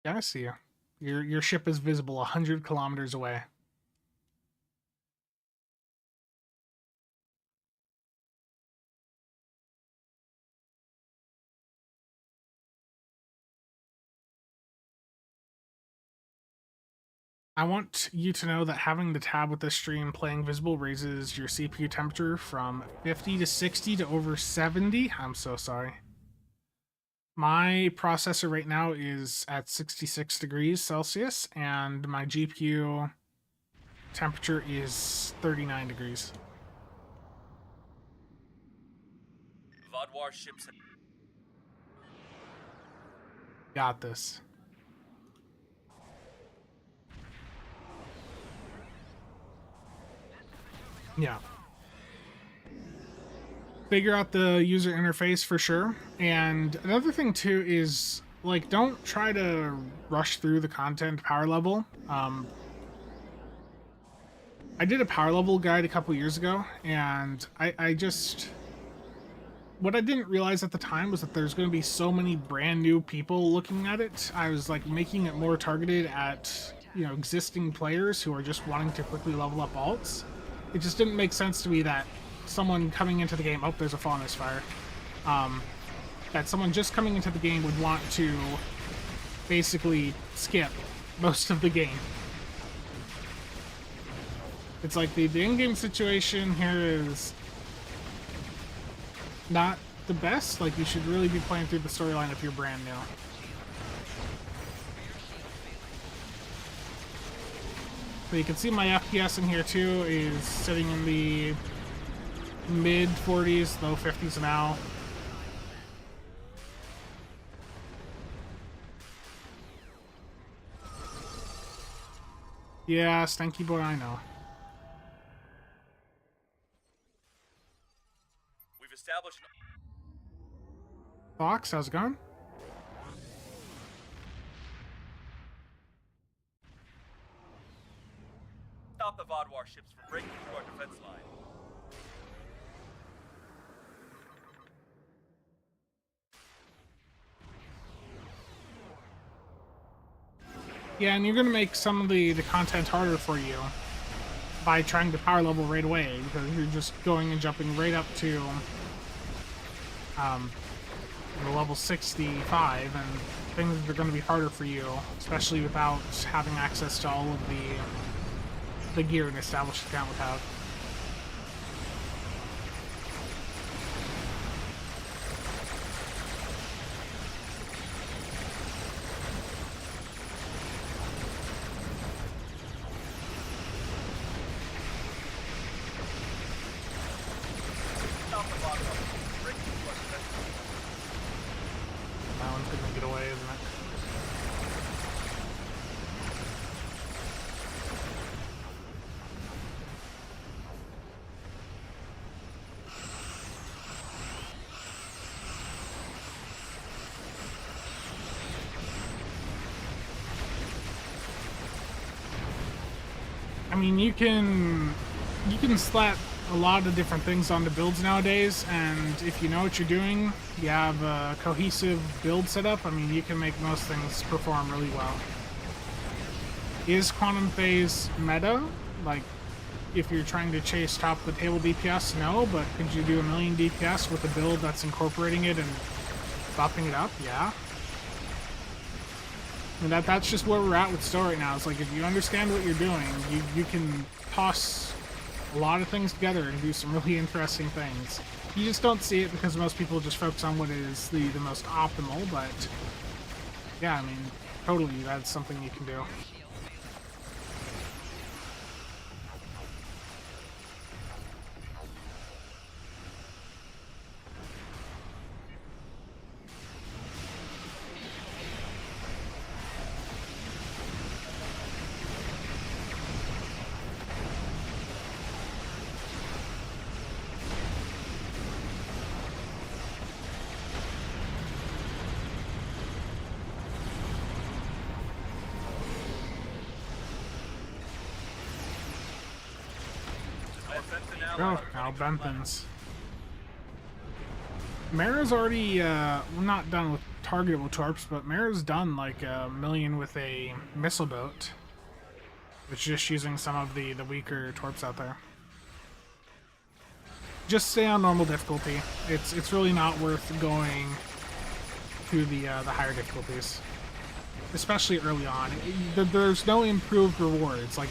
Yeah, I see you. Your ship is visible 100 kilometers away. I want you to know that having the tab with this stream playing visible raises your CPU temperature from 50 to 60 to over 70. I'm so sorry. My processor right now is at 66 degrees Celsius, and my GPU temperature is 39 degrees. VOTH warships. Got this. Yeah. Figure out the user interface for sure. And another thing too is like, don't try to rush through the content power level. I did a power level guide a couple years ago, and I just... What I didn't realize at the time was that there's going to be so many brand new people looking at it. I was, like, making it more targeted at, you know, existing players who are just wanting to quickly level up alts. It just didn't make sense to me that someone coming into the game... Oh, there's a Faunus fire. That someone just coming into the game would want to basically skip most of the game. It's like the in-game situation here is not the best. Like, you should really be playing through the storyline if you're brand new. But you can see my FPS in here too is sitting in the mid 40s, low 50s now. Yeah, Stanky Boy, I know. We've established. Fox, how's it going? Stop the VOTH warships from breaking through our defense line. Yeah, and you're gonna make some of the content harder for you by trying to power level right away, because you're just going and jumping right up to the level 65, and things are going to be harder for you, especially without having access to all of the gear an established account would have. Stop the VOTH warships from breaking through our defense line. That one's going to get away, isn't it? I mean, you can slap a lot of different things onto builds nowadays, and if you know what you're doing, you have a cohesive build setup, I mean, you can make most things perform really well. Is Quantum Phase meta? Like, if you're trying to chase top of the table DPS, no, but could you do a million DPS with a build that's incorporating it and buffing it up? Yeah. I mean, that's just where we're at with STO right now. It's like, if you understand what you're doing, you can toss a lot of things together and do some really interesting things. You just don't see it because most people just focus on what is the most optimal, but yeah, I mean, totally, that's something you can do. Oh, now Benthans. Mara's already, we're not done with targetable torps, but Mara's done like a million with a missile boat. It's just using some of the weaker torps out there. Just stay on normal difficulty. It's really not worth going to the higher difficulties, especially early on. There's no improved rewards. Like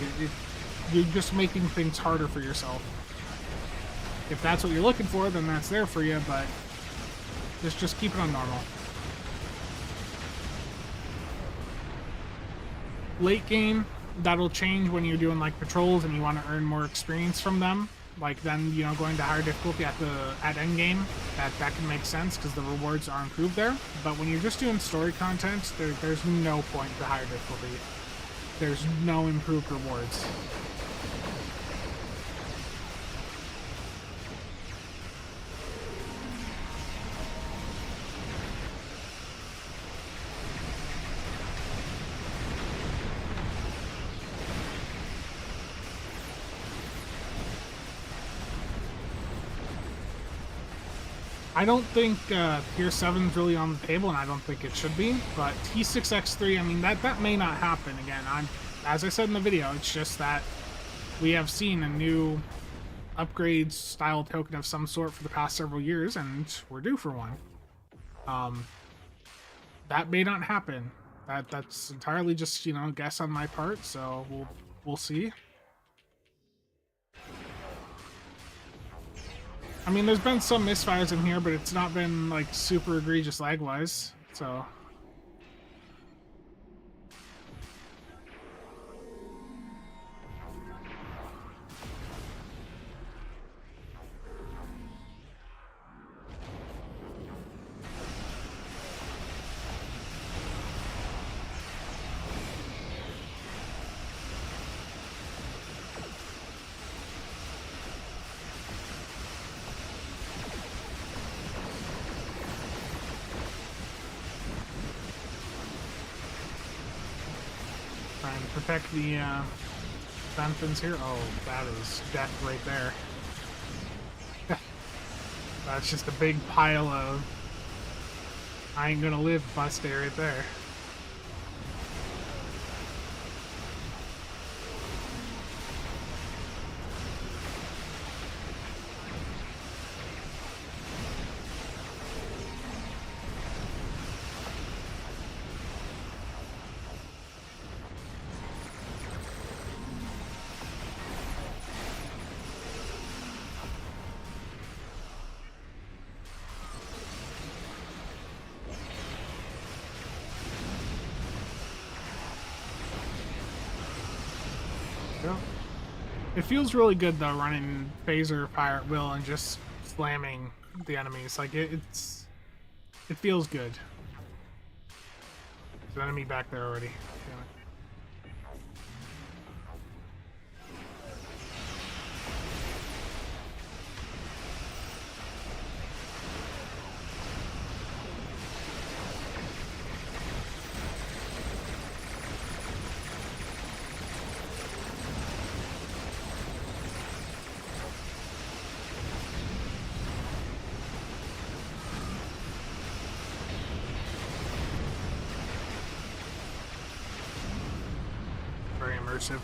you're just making things harder for yourself. If that's what you're looking for, then that's there for you, but just keep it on normal. Late game, that'll change when you're doing like patrols and you want to earn more experience from them. Like then, you know, going to higher difficulty at end game, that can make sense because the rewards are improved there. But when you're just doing story content, there's no point to higher difficulty. There's no improved rewards. I don't think Tier 7's really on the table, and I don't think it should be. But T6X3, I mean, that may not happen again. As I said in the video, it's just that we have seen a new upgrade style token of some sort for the past several years, and we're due for one. That may not happen. That's entirely just, you know, guess on my part. So we'll see. I mean, there's been some misfires in here, but it's not been, like, super egregious lag-wise, so... Trying to protect the Benthans here. Oh, that is death right there. That's just a big pile of I ain't gonna live if I stay right there. It feels really good though, running phaser fire at will and just slamming the enemies. Like it feels good. There's an enemy back there already. Damn it. Very immersive.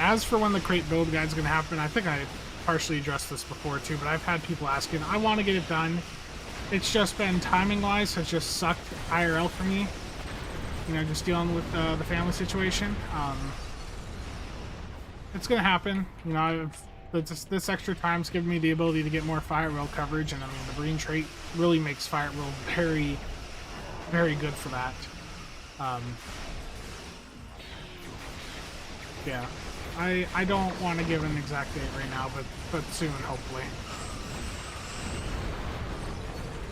As for when the crate build guide's gonna happen, I think I partially addressed this before too, but I've had people asking. I want to get it done. It's just been timing-wise has just sucked IRL for me. You know, just dealing with the family situation. It's gonna happen. You know, this extra time's given me the ability to get more fire at will coverage, and I mean the Breen trait really makes fire at will very, very good for that. Yeah. I don't want to give an exact date right now, but soon, hopefully.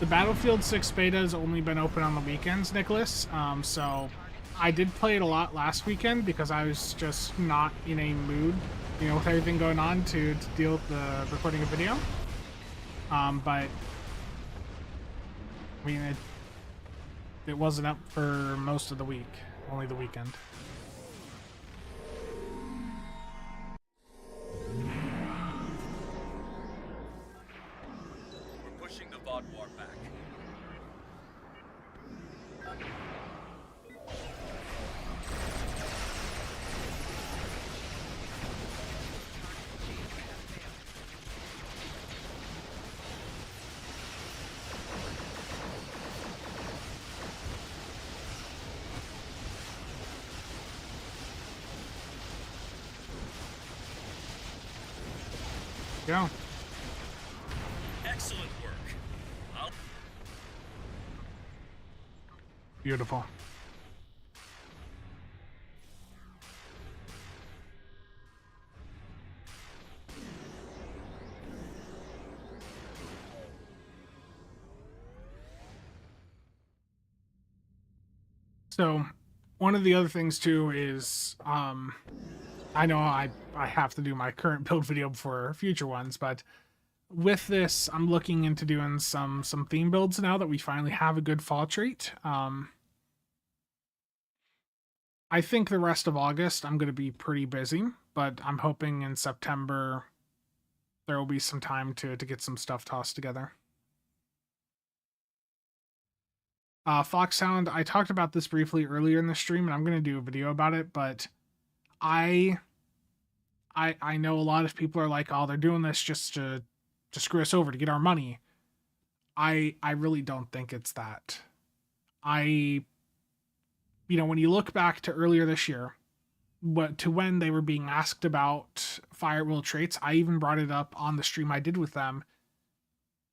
The Battlefield 6 beta has only been open on the weekends, Nicholas. So I did play it a lot last weekend because I was just not in a mood, you know, with everything going on to deal with the recording a video. But I mean, it wasn't up for most of the week, only the weekend. We're pushing the VOTH war back. Go. Excellent work. Beautiful. So one of the other things too is I know I have to do my current build video for future ones, but with this I'm looking into doing some theme builds now that we finally have a good fall trait. I think the rest of August I'm going to be pretty busy, but I'm hoping in September there will be some time to get some stuff tossed together. Foxhound, I talked about this briefly earlier in the stream, and I'm going to do a video about it, but I know a lot of people are like, oh, they're doing this just to screw us over, to get our money. I really don't think it's that. When you look back to earlier this year, when they were being asked about fire at will traits, I even brought it up on the stream I did with them.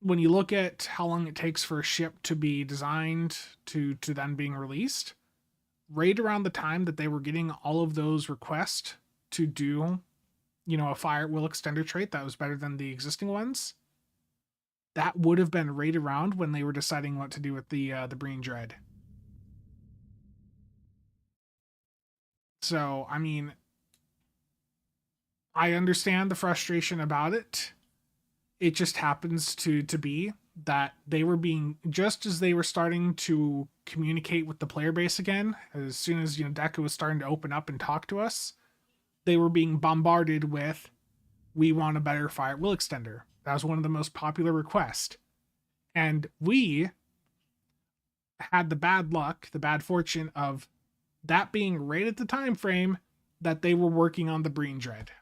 When you look at how long it takes for a ship to be designed to then being released, right around the time that they were getting all of those requests to do, a fire at will extender trait that was better than the existing ones, that would have been right around when they were deciding what to do with the Breen Dread. So, I mean, I understand the frustration about it. It just happens to be that they were being, just as they were starting to communicate with the player base again, as soon as, Deca was starting to open up and talk to us, they were being bombarded with, we want a better fire at will extender. That was one of the most popular requests. And we had the bad luck, the bad fortune of that being right at the time frame that they were working on the Breen Dread.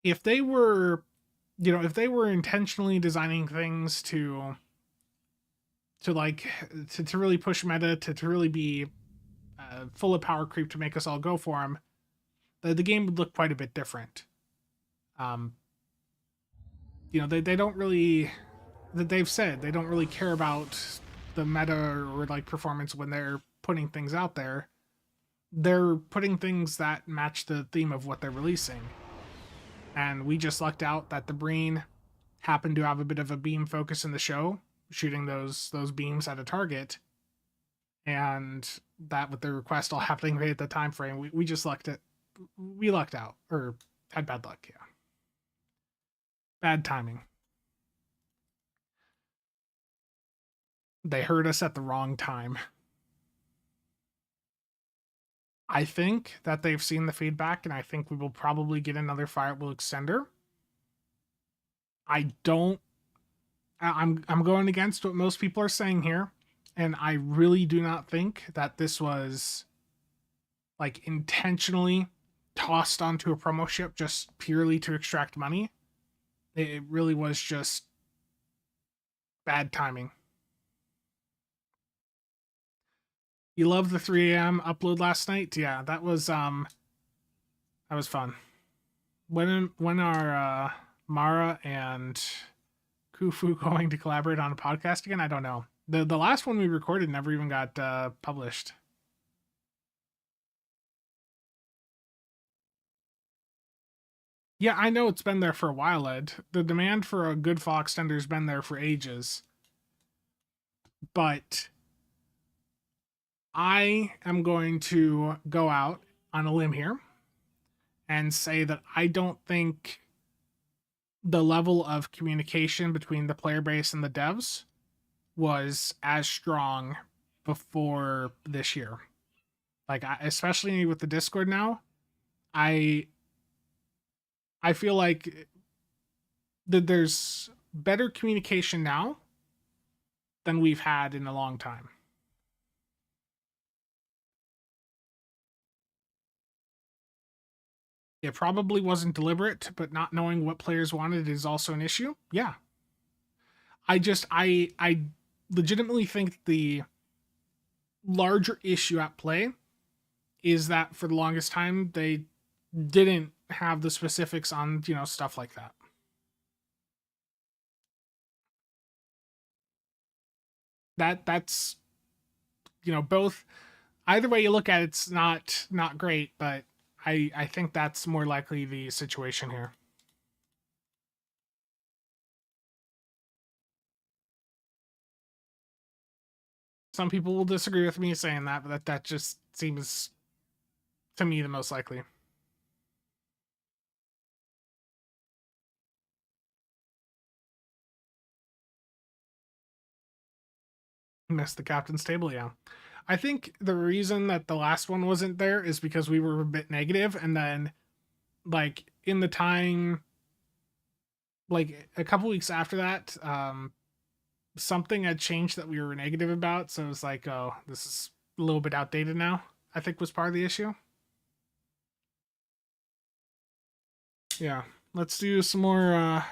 If they were, intentionally designing things to really push meta, to really be full of power creep to make us all go for them, the game would look quite a bit different. They don't really, that they've said they don't really care about the meta or like performance when they're putting things out there. They're putting things that match the theme of what they're releasing. And we just lucked out that the Breen happened to have a bit of a beam focus in the show, shooting those beams at a target. And that with the request all happening right at the time frame, we just lucked out, or had bad luck, yeah. Bad timing. They heard us at the wrong time. I think that they've seen the feedback, and I think we will probably get another fire at will extender. I'm going against what most people are saying here, and I really do not think that this was like intentionally tossed onto a promo ship just purely to extract money. It really was just bad timing. You loved the 3 a.m. upload last night? Yeah, that was fun. When are Mara and Kufu going to collaborate on a podcast again? I don't know. The last one we recorded never even got published. Yeah, I know it's been there for a while, Ed. The demand for a good fall extender has been there for ages. But I am going to go out on a limb here and say that I don't think the level of communication between the player base and the devs was as strong before this year. Like, especially with the Discord now, I feel like there's better communication now than we've had in a long time. It probably wasn't deliberate, but not knowing what players wanted is also an issue. Yeah. I legitimately think the larger issue at play is that for the longest time they didn't have the specifics on, stuff like that. That's both, either way you look at it, it's not great, but I think that's more likely the situation here. Some people will disagree with me saying that, but that just seems to me the most likely. Missed the captain's table, yeah. I think the reason that the last one wasn't there is because we were a bit negative, and then, like, in the time, like, a couple weeks after that, something had changed that we were negative about, so it was like, oh, this is a little bit outdated now, I think was part of the issue. Yeah, let's do some more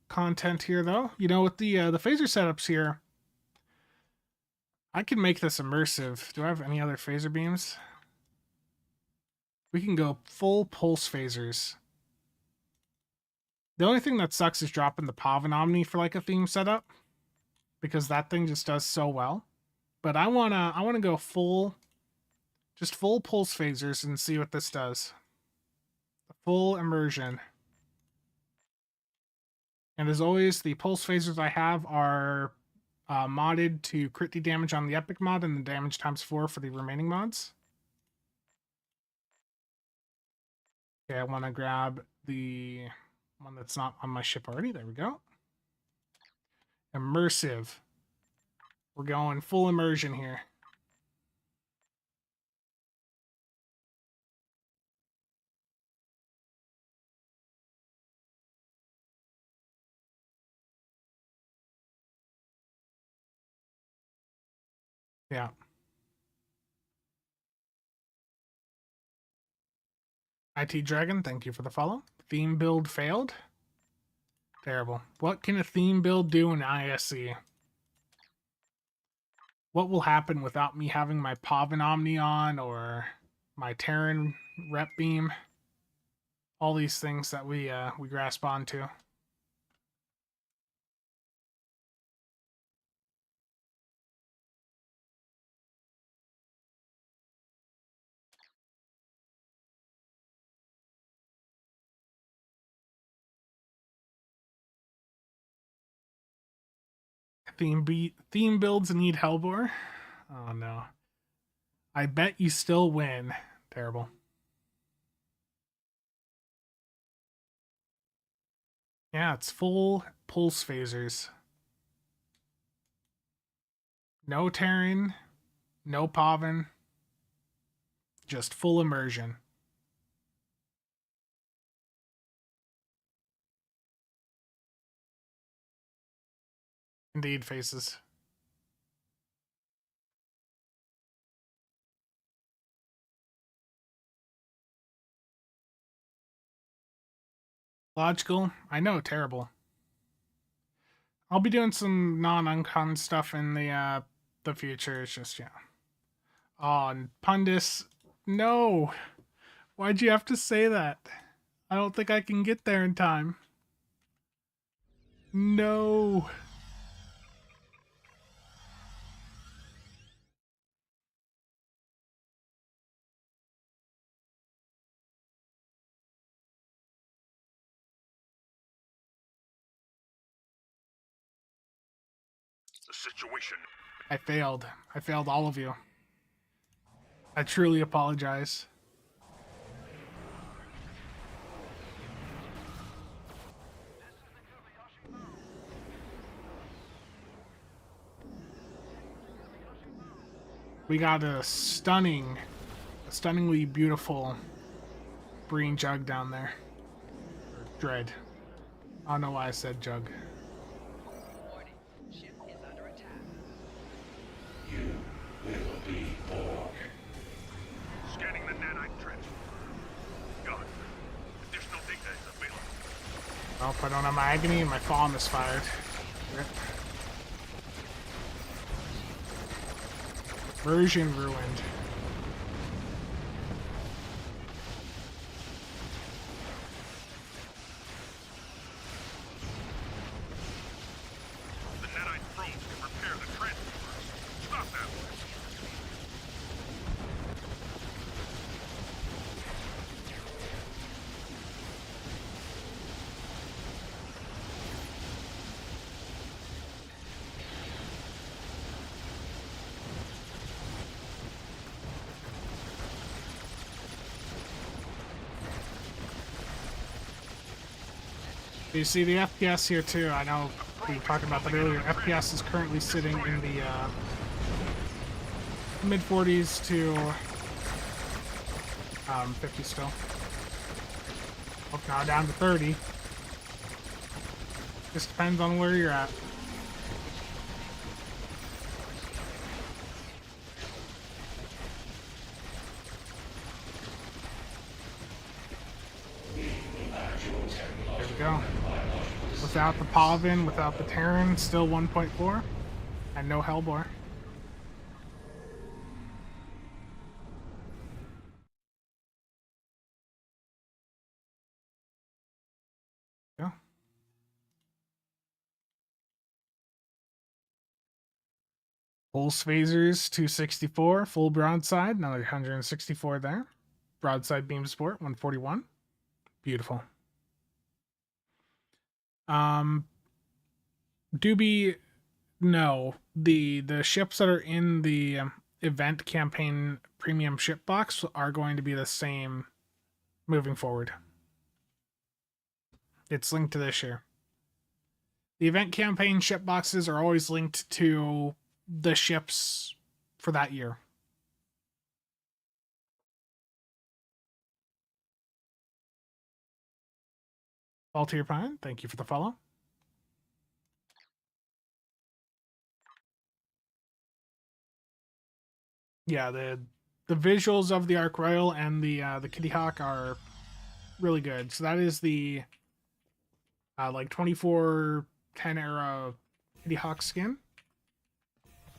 content here, though. You know, with the phaser setups here, I can make this immersive. Do I have any other phaser beams? We can go full pulse phasers. The only thing that sucks is dropping the Pavin Omni for like a theme setup, because that thing just does so well. But I wanna go full pulse phasers and see what this does. The full immersion. And as always, the pulse phasers I have are modded to crit the damage on the epic mod and the damage ×4 for the remaining mods. Okay, I want to grab the one that's not on my ship already. There we go. Immersive. We're going full immersion here. Yeah. IT Dragon, thank you for the follow. Theme build failed. Terrible. What can a theme build do in ISC? What will happen without me having my Pavin Omni on or my Terran rep beam? All these things that we grasp onto. Theme builds need Hellbore. Oh no. I bet you still win. Terrible. Yeah, it's full pulse phasers. No Terran, no Pavin, just full immersion. Indeed, faces. Logical. I know, terrible. I'll be doing some non-uncon stuff in the future. It's just, yeah. Oh, and Pundis, no. Why'd you have to say that? I don't think I can get there in time. No. The situation. I failed. I failed all of you. I truly apologize. We got a stunningly beautiful Breen jug down there. Or dread. I don't know why I said jug. Warning. Ship is under attack. You will be Borg. Scanning the nanite transfer. Got it. Additional data is available. Well, if I don't have my agony, my bomb is fired. Rip. Version ruined. The nanite drones can repair the transformers. Stop them. You see the FPS here too. I know we were talking about that earlier. FPS is currently sitting in the mid 40s to 50 still. Oh, now down to 30. Just depends on where you're at. There we go. Without the Pavin, without the Terran, still 1.4. And no Hellbore. Yeah. Pulse phasers 264, full broadside, another 164 there. Broadside beam support 141. Beautiful. Doobie, no. The ships that are in the event campaign premium ship box are going to be the same moving forward. It's linked to this year. The event campaign ship boxes are always linked to the ships for that year. Altier Pine, thank you for the follow. Yeah, the visuals of the Ark Royal and the Kitty Hawk are really good. So that is the like 2410 era Kitty Hawk skin.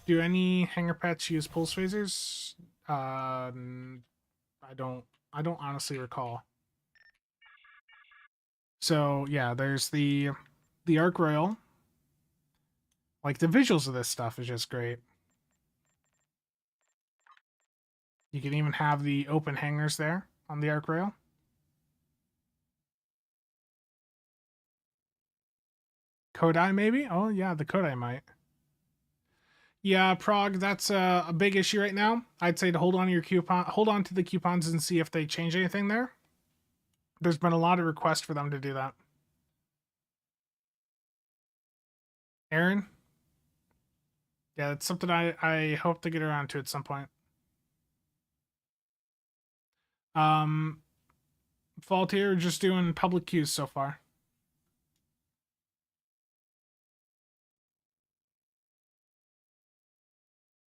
Do any hanger pets use pulse phasers? I don't honestly recall. So yeah, there's the Ark Royal. Like the visuals of this stuff is just great. You can even have the open hangers there on the Ark Royal. Kodai maybe? Oh yeah, the Kodai might. Yeah, Prague, that's a big issue right now. I'd say to hold on to your coupon, hold on to the coupons and see if they change anything there. There's been a lot of requests for them to do that. Aaron? Yeah, it's something I hope to get around to at some point. Fault here, just doing public queues so far.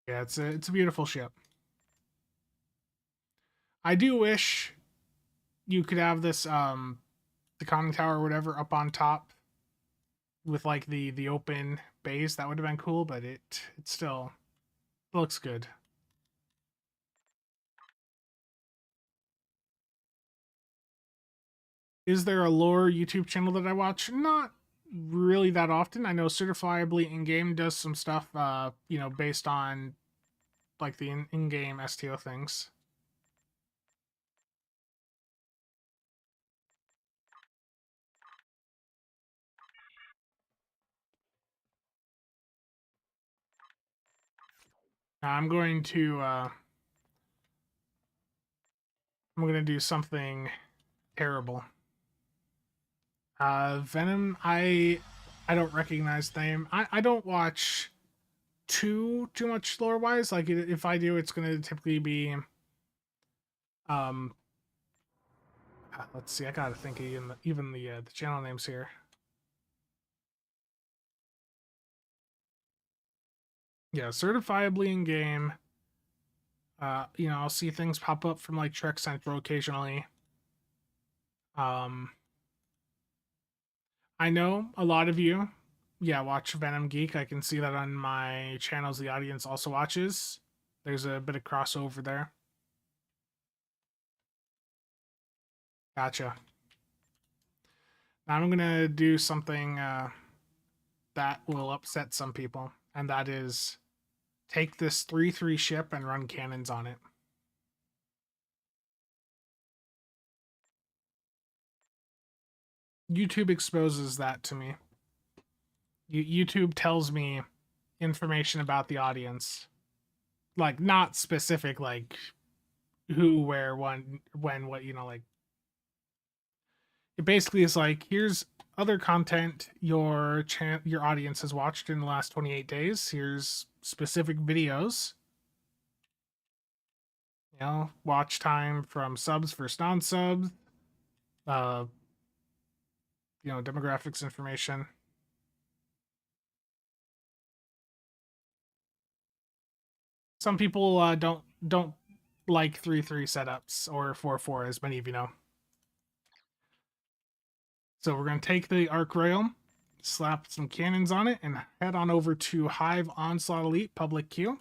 Yeah, it's a beautiful ship. I do wish you could have this the conning tower or whatever up on top with like the open bays. That would have been cool, but it still looks good. Is there a lore YouTube channel that I watch? Not really that often. I know Certifiably In-Game does some stuff, you know, based on like the in-game STO things. Now I'm going to do something terrible. Venom, I don't recognize the name. I don't watch too much lore wise. Like if I do, it's gonna typically be let's see, I gotta think of even the channel names here. Yeah, Certifiably In-Game. You know, I'll see things pop up from like Trek Central occasionally. I know a lot of you, yeah, watch Venom Geek. I can see that on my channels the audience also watches. There's a bit of crossover there. Gotcha. Now I'm gonna do something that will upset some people, and that is take this 3/3 ship and run cannons on it. YouTube exposes that to me. YouTube tells me information about the audience. Like, not specific, like, who, where, when, what, you know, like. It basically is like, here's other content your audience has watched in the last 28 days. Here's specific videos. You know, watch time from subs versus non-subs. You know, demographics information. Some people don't like 3-3 setups or 4-4, as many of you know. So we're going to take the Arc Rail, slap some cannons on it, and head on over to Hive Onslaught Elite public queue,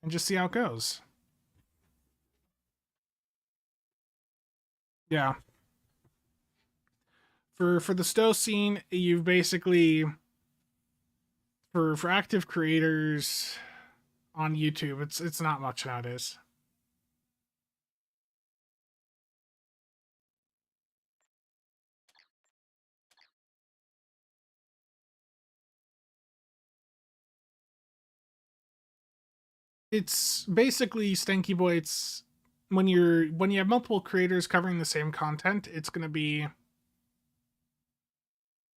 and just see how it goes. Yeah. For the STO scene, you've basically for active creators on YouTube, it's not much nowadays. It's basically Stanky Boy. It's when you have multiple creators covering the same content, it's going to be,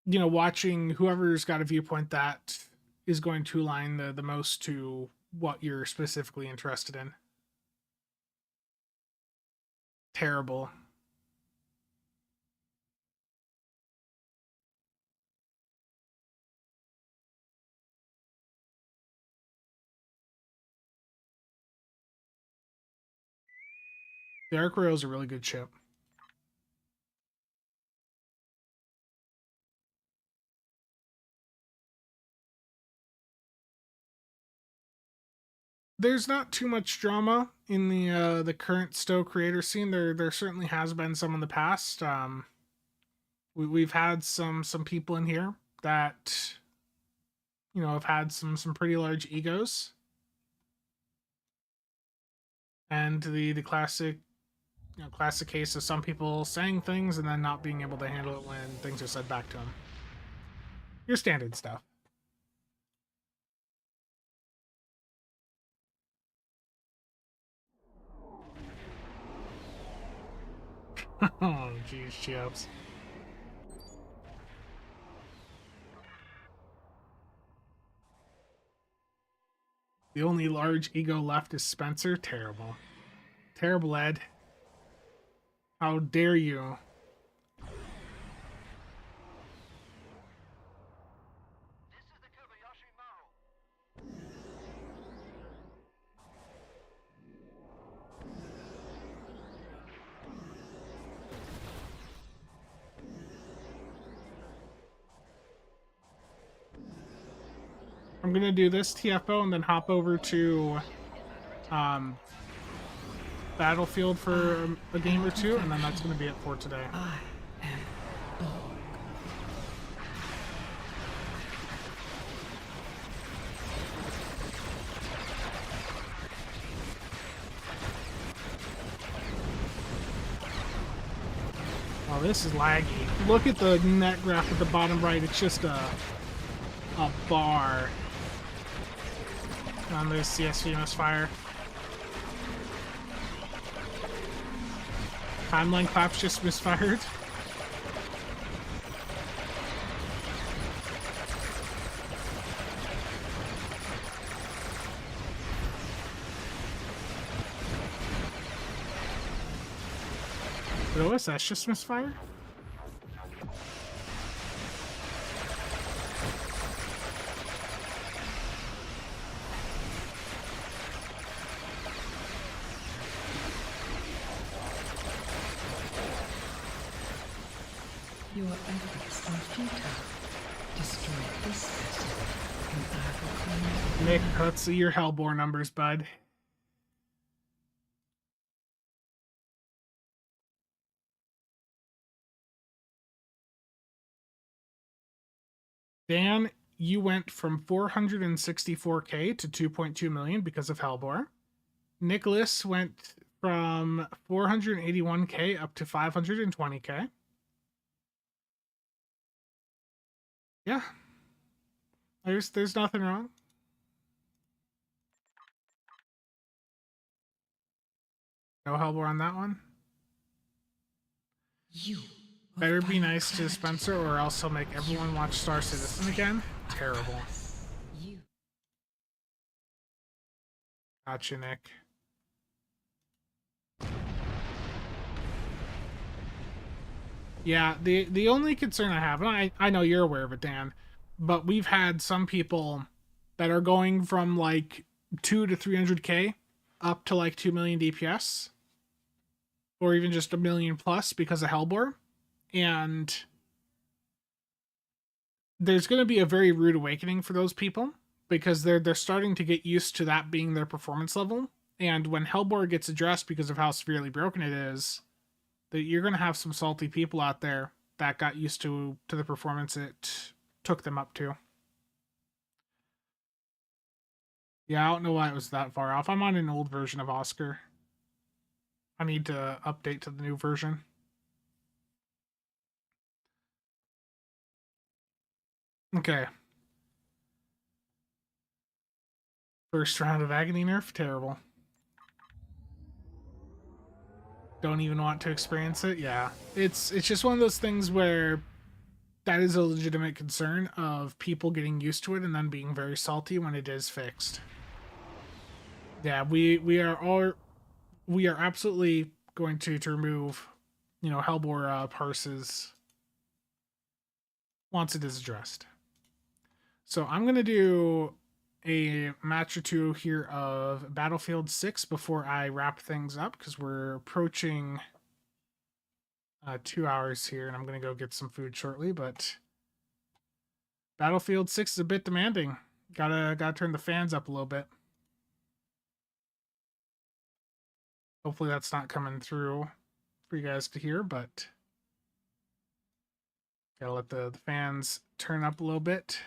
you know, watching whoever's got a viewpoint that is going to align the most to what you're specifically interested in. Terrible. The Arc Rail is a really good ship. There's not too much drama in the current STO creator scene. There certainly has been some in the past. We've had some people in here that, you know, have had some pretty large egos, and the classic, you know, classic case of some people saying things and then not being able to handle it when things are said back to them. Your standard stuff. Oh, jeez, chips. The only large ego left is Spencer. Terrible. Terrible, Ed. How dare you? This is the Kobayashi Maru. I'm gonna do this TFO and then hop over to Battlefield for a game or two, and then that's gonna be it for today. I am Borg. Oh, this is laggy. Look at the net graph at the bottom right. It's just a bar on this CSV misfire. Timeline claps just misfired. Did OSS just misfire? Your efforts are futile. Destroy this vessel, and I will claim Nick, let's see your Hellbore numbers, bud. Dan, you went from 464K to 2.2 million because of Hellbore. Nicholas went from 481K up to 520K. Yeah. There's nothing wrong. No Hellbore on that one. you Better be nice to Spencer or else he'll make everyone watch Star Citizen again. Terrible. You. Gotcha, Nick. Yeah, the only concern I have, and I know you're aware of it, Dan, but we've had some people that are going from like 2 to 300k up to like 2 million DPS, or even just a million plus because of Hellbore, and there's going to be a very rude awakening for those people because they're starting to get used to that being their performance level, and when Hellbore gets addressed because of how severely broken it is, that you're going to have some salty people out there that got used to the performance it took them up to. Yeah, I don't know why it was that far off. I'm on an old version of Oscar. I need to update to the new version. Okay. First round of Agony nerf, terrible. Don't even want to experience it. Yeah, it's just one of those things where that is a legitimate concern of people getting used to it and then being very salty when it is fixed. Yeah, we are absolutely going to remove, you know, Hellbore parses once it is addressed. So I'm gonna do a match or two here of Battlefield 6 before I wrap things up because we're approaching 2 hours here, and I'm gonna go get some food shortly. But Battlefield 6 is a bit demanding. Gotta turn the fans up a little bit. Hopefully that's not coming through for you guys to hear, but gotta let the fans turn up a little bit.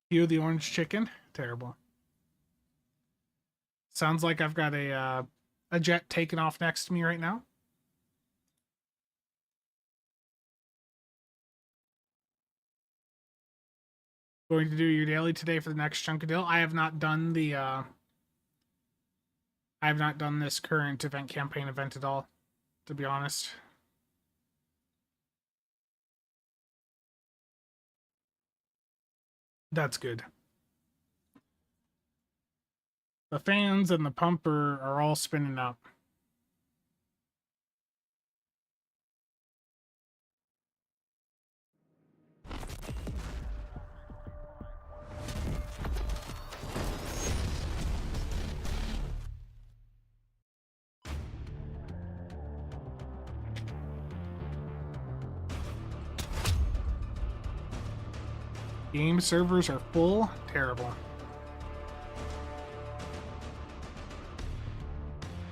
Hugh the orange chicken, terrible. Sounds like I've got a jet taking off next to me right now. Going to do your daily today for the next chunk of deal. I have not done the I have not done this current event campaign event at all, to be honest. That's good. The fans and the pumper are all spinning up. Game servers are full. Terrible.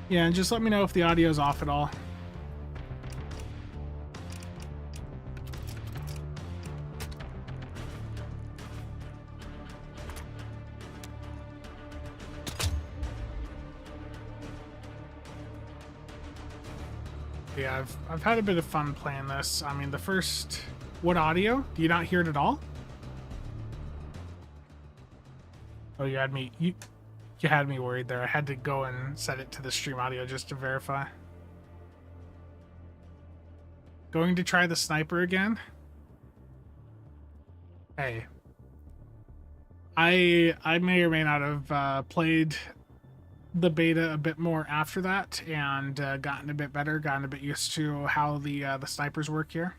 Yeah, and just let me know if the audio's off at all. Yeah, I've had a bit of fun playing this. I mean, the first... What audio? Do you not hear it at all? Oh, you had me worried there. I had to go and set it to the stream audio just to verify. Going to try the sniper again? Hey. I may or may not have played the beta a bit more after that and gotten a bit better, gotten a bit used to how the snipers work here.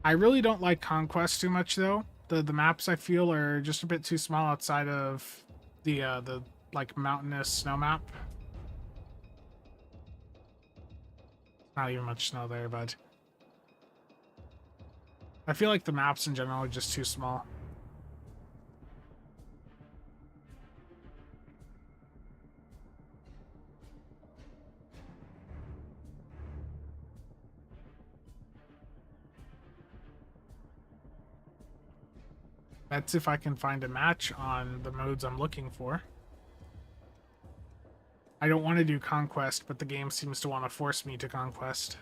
I really don't like Conquest too much though. The maps I feel are just a bit too small outside of the like mountainous snow map. Not even much snow there, but I feel like the maps in general are just too small. That's if I can find a match on the modes I'm looking for. I don't want to do Conquest, but the game seems to want to force me to Conquest.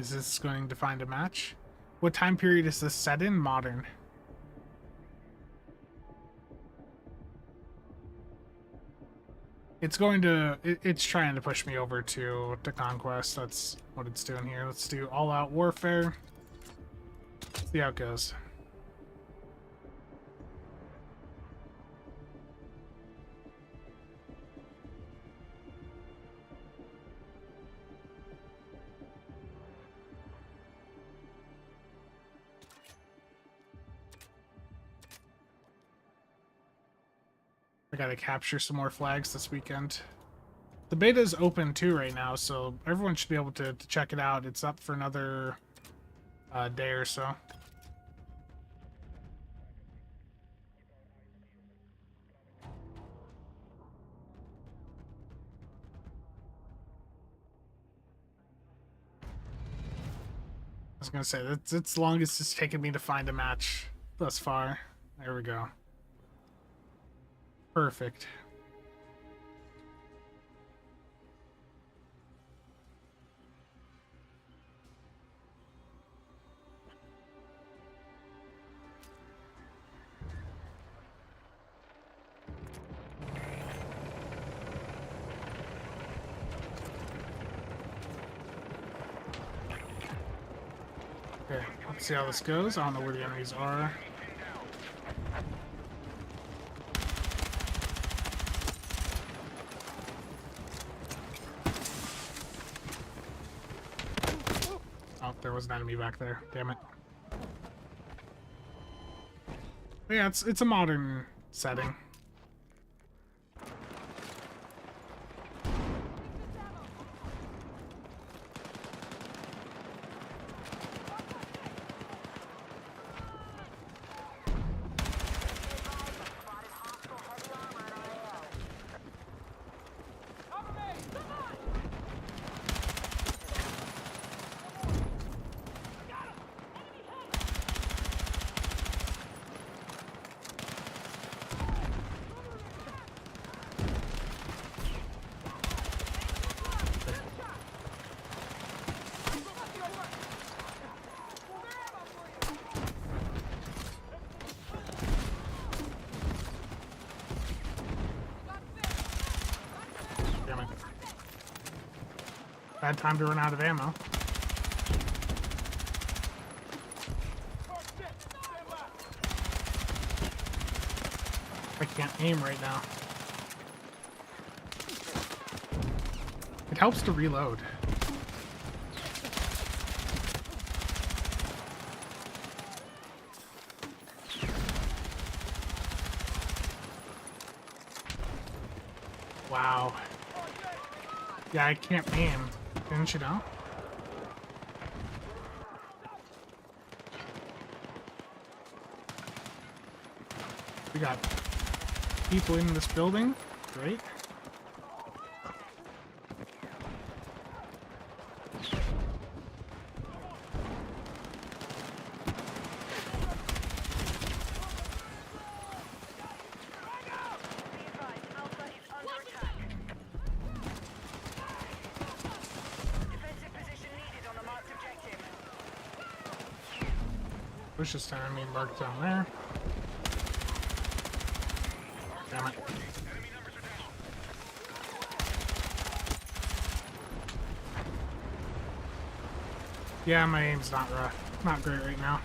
Is this going to find a match? What time period is this set in? Modern. It's going to... it's trying to push me over to Conquest. That's what it's doing here. Let's do all-out warfare. See how it goes. I gotta capture some more flags this weekend. The beta is open too right now, so everyone should be able to check it out. It's up for another day or so. I was gonna say, that's the longest it's taken me to find a match thus far. There we go. Perfect. Okay, let's see how this goes. I don't know where the enemies are. Oh, there was an enemy back there. Damn it. But yeah, it's a modern setting. Bad time to run out of ammo. I can't aim right now. It helps to reload. Wow. Yeah, I can't aim. Didn't you know? We got people in this building. Great. Push this enemy marked down there. Damn it. Yeah, my aim's not great right now.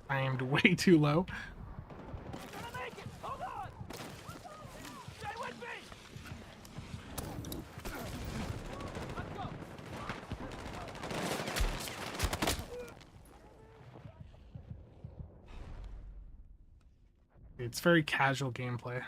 I aimed way too low. It's very casual gameplay.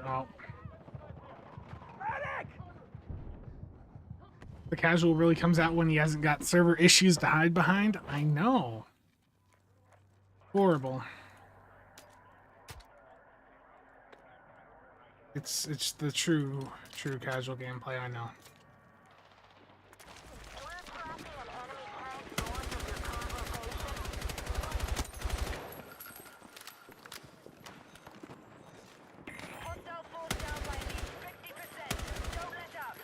Well, the casual really comes out when he hasn't got server issues to hide behind. I know. Horrible. It's the true casual gameplay, I know. Hostile force down by at least 50%. Don't let up.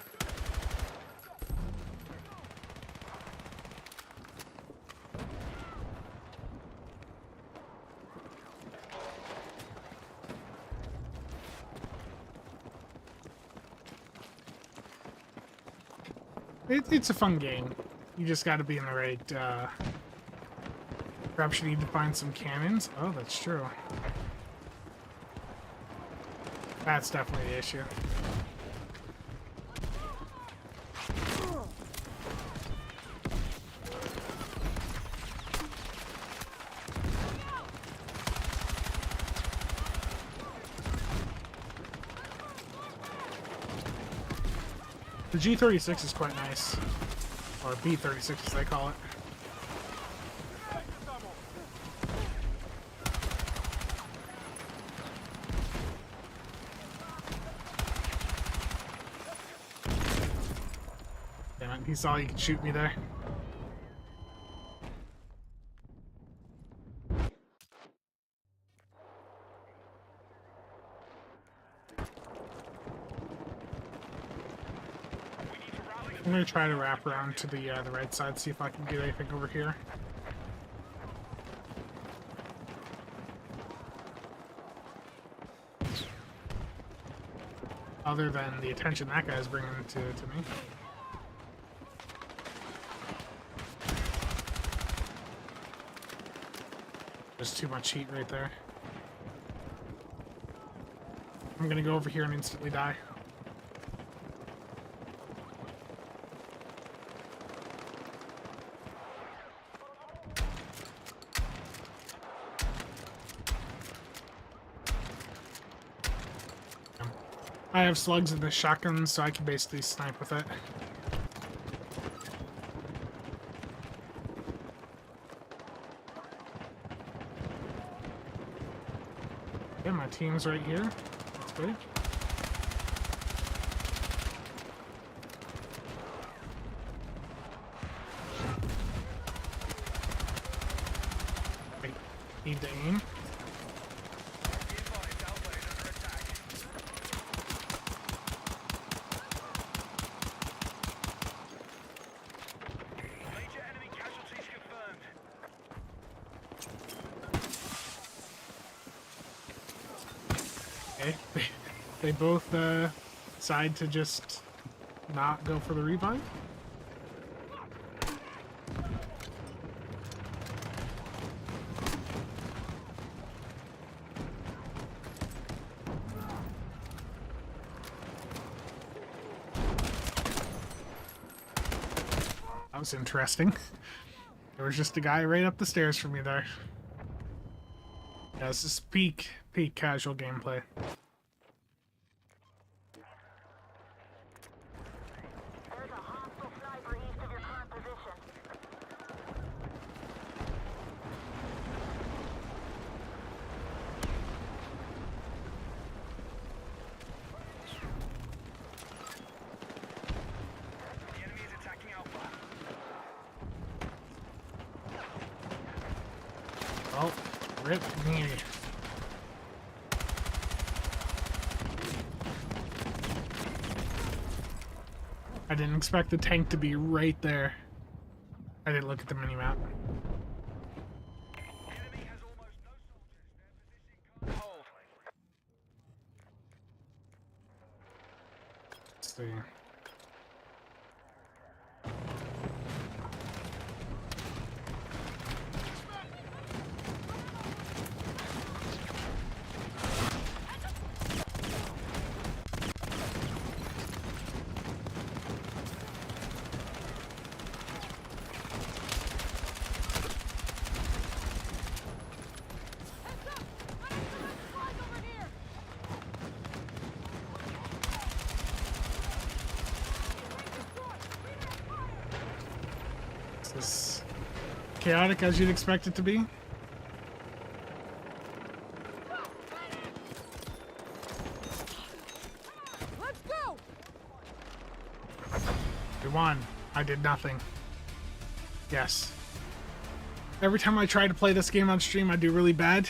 It's a fun game. You just got to be in the right. Perhaps you need to find some cannons. Oh, that's true. That's definitely the issue. The G36 is quite nice. Or B36 as they call it. Damn it, he saw he could shoot me there. I'm gonna try to wrap around to the right side, see if I can get anything over here. Other than the attention that guy's bringing to me. There's too much heat right there. I'm gonna go over here and instantly die. I have slugs in the shotgun, so I can basically snipe with it. Yeah, my team's right here. That's good. Wait, need to aim. Okay, they both decide to just not go for the revive. That was interesting. There was just a guy right up the stairs from me there. Yeah, this is peak casual gameplay. There's a hostile sniper east of your current position. The enemy is attacking Alpha. Oh, rip me. I didn't expect the tank to be right there. I didn't look at the minimap. The enemy has almost no soldiers. Their position can't hold. Let's see. Is this chaotic as you'd expect it to be? Let's go! We won. I did nothing. Yes. Every time I try to play this game on stream, I do really bad.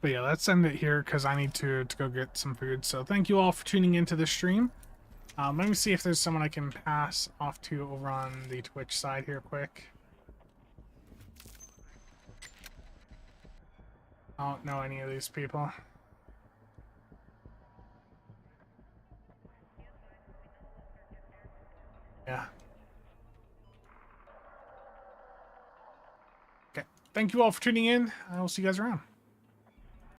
But yeah, let's end it here because I need to go get some food. So thank you all for tuning into the stream. Let me see if there's someone I can pass off to over on the Twitch side here quick. I don't know any of these people. Yeah. Okay. Thank you all for tuning in. I will see you guys around.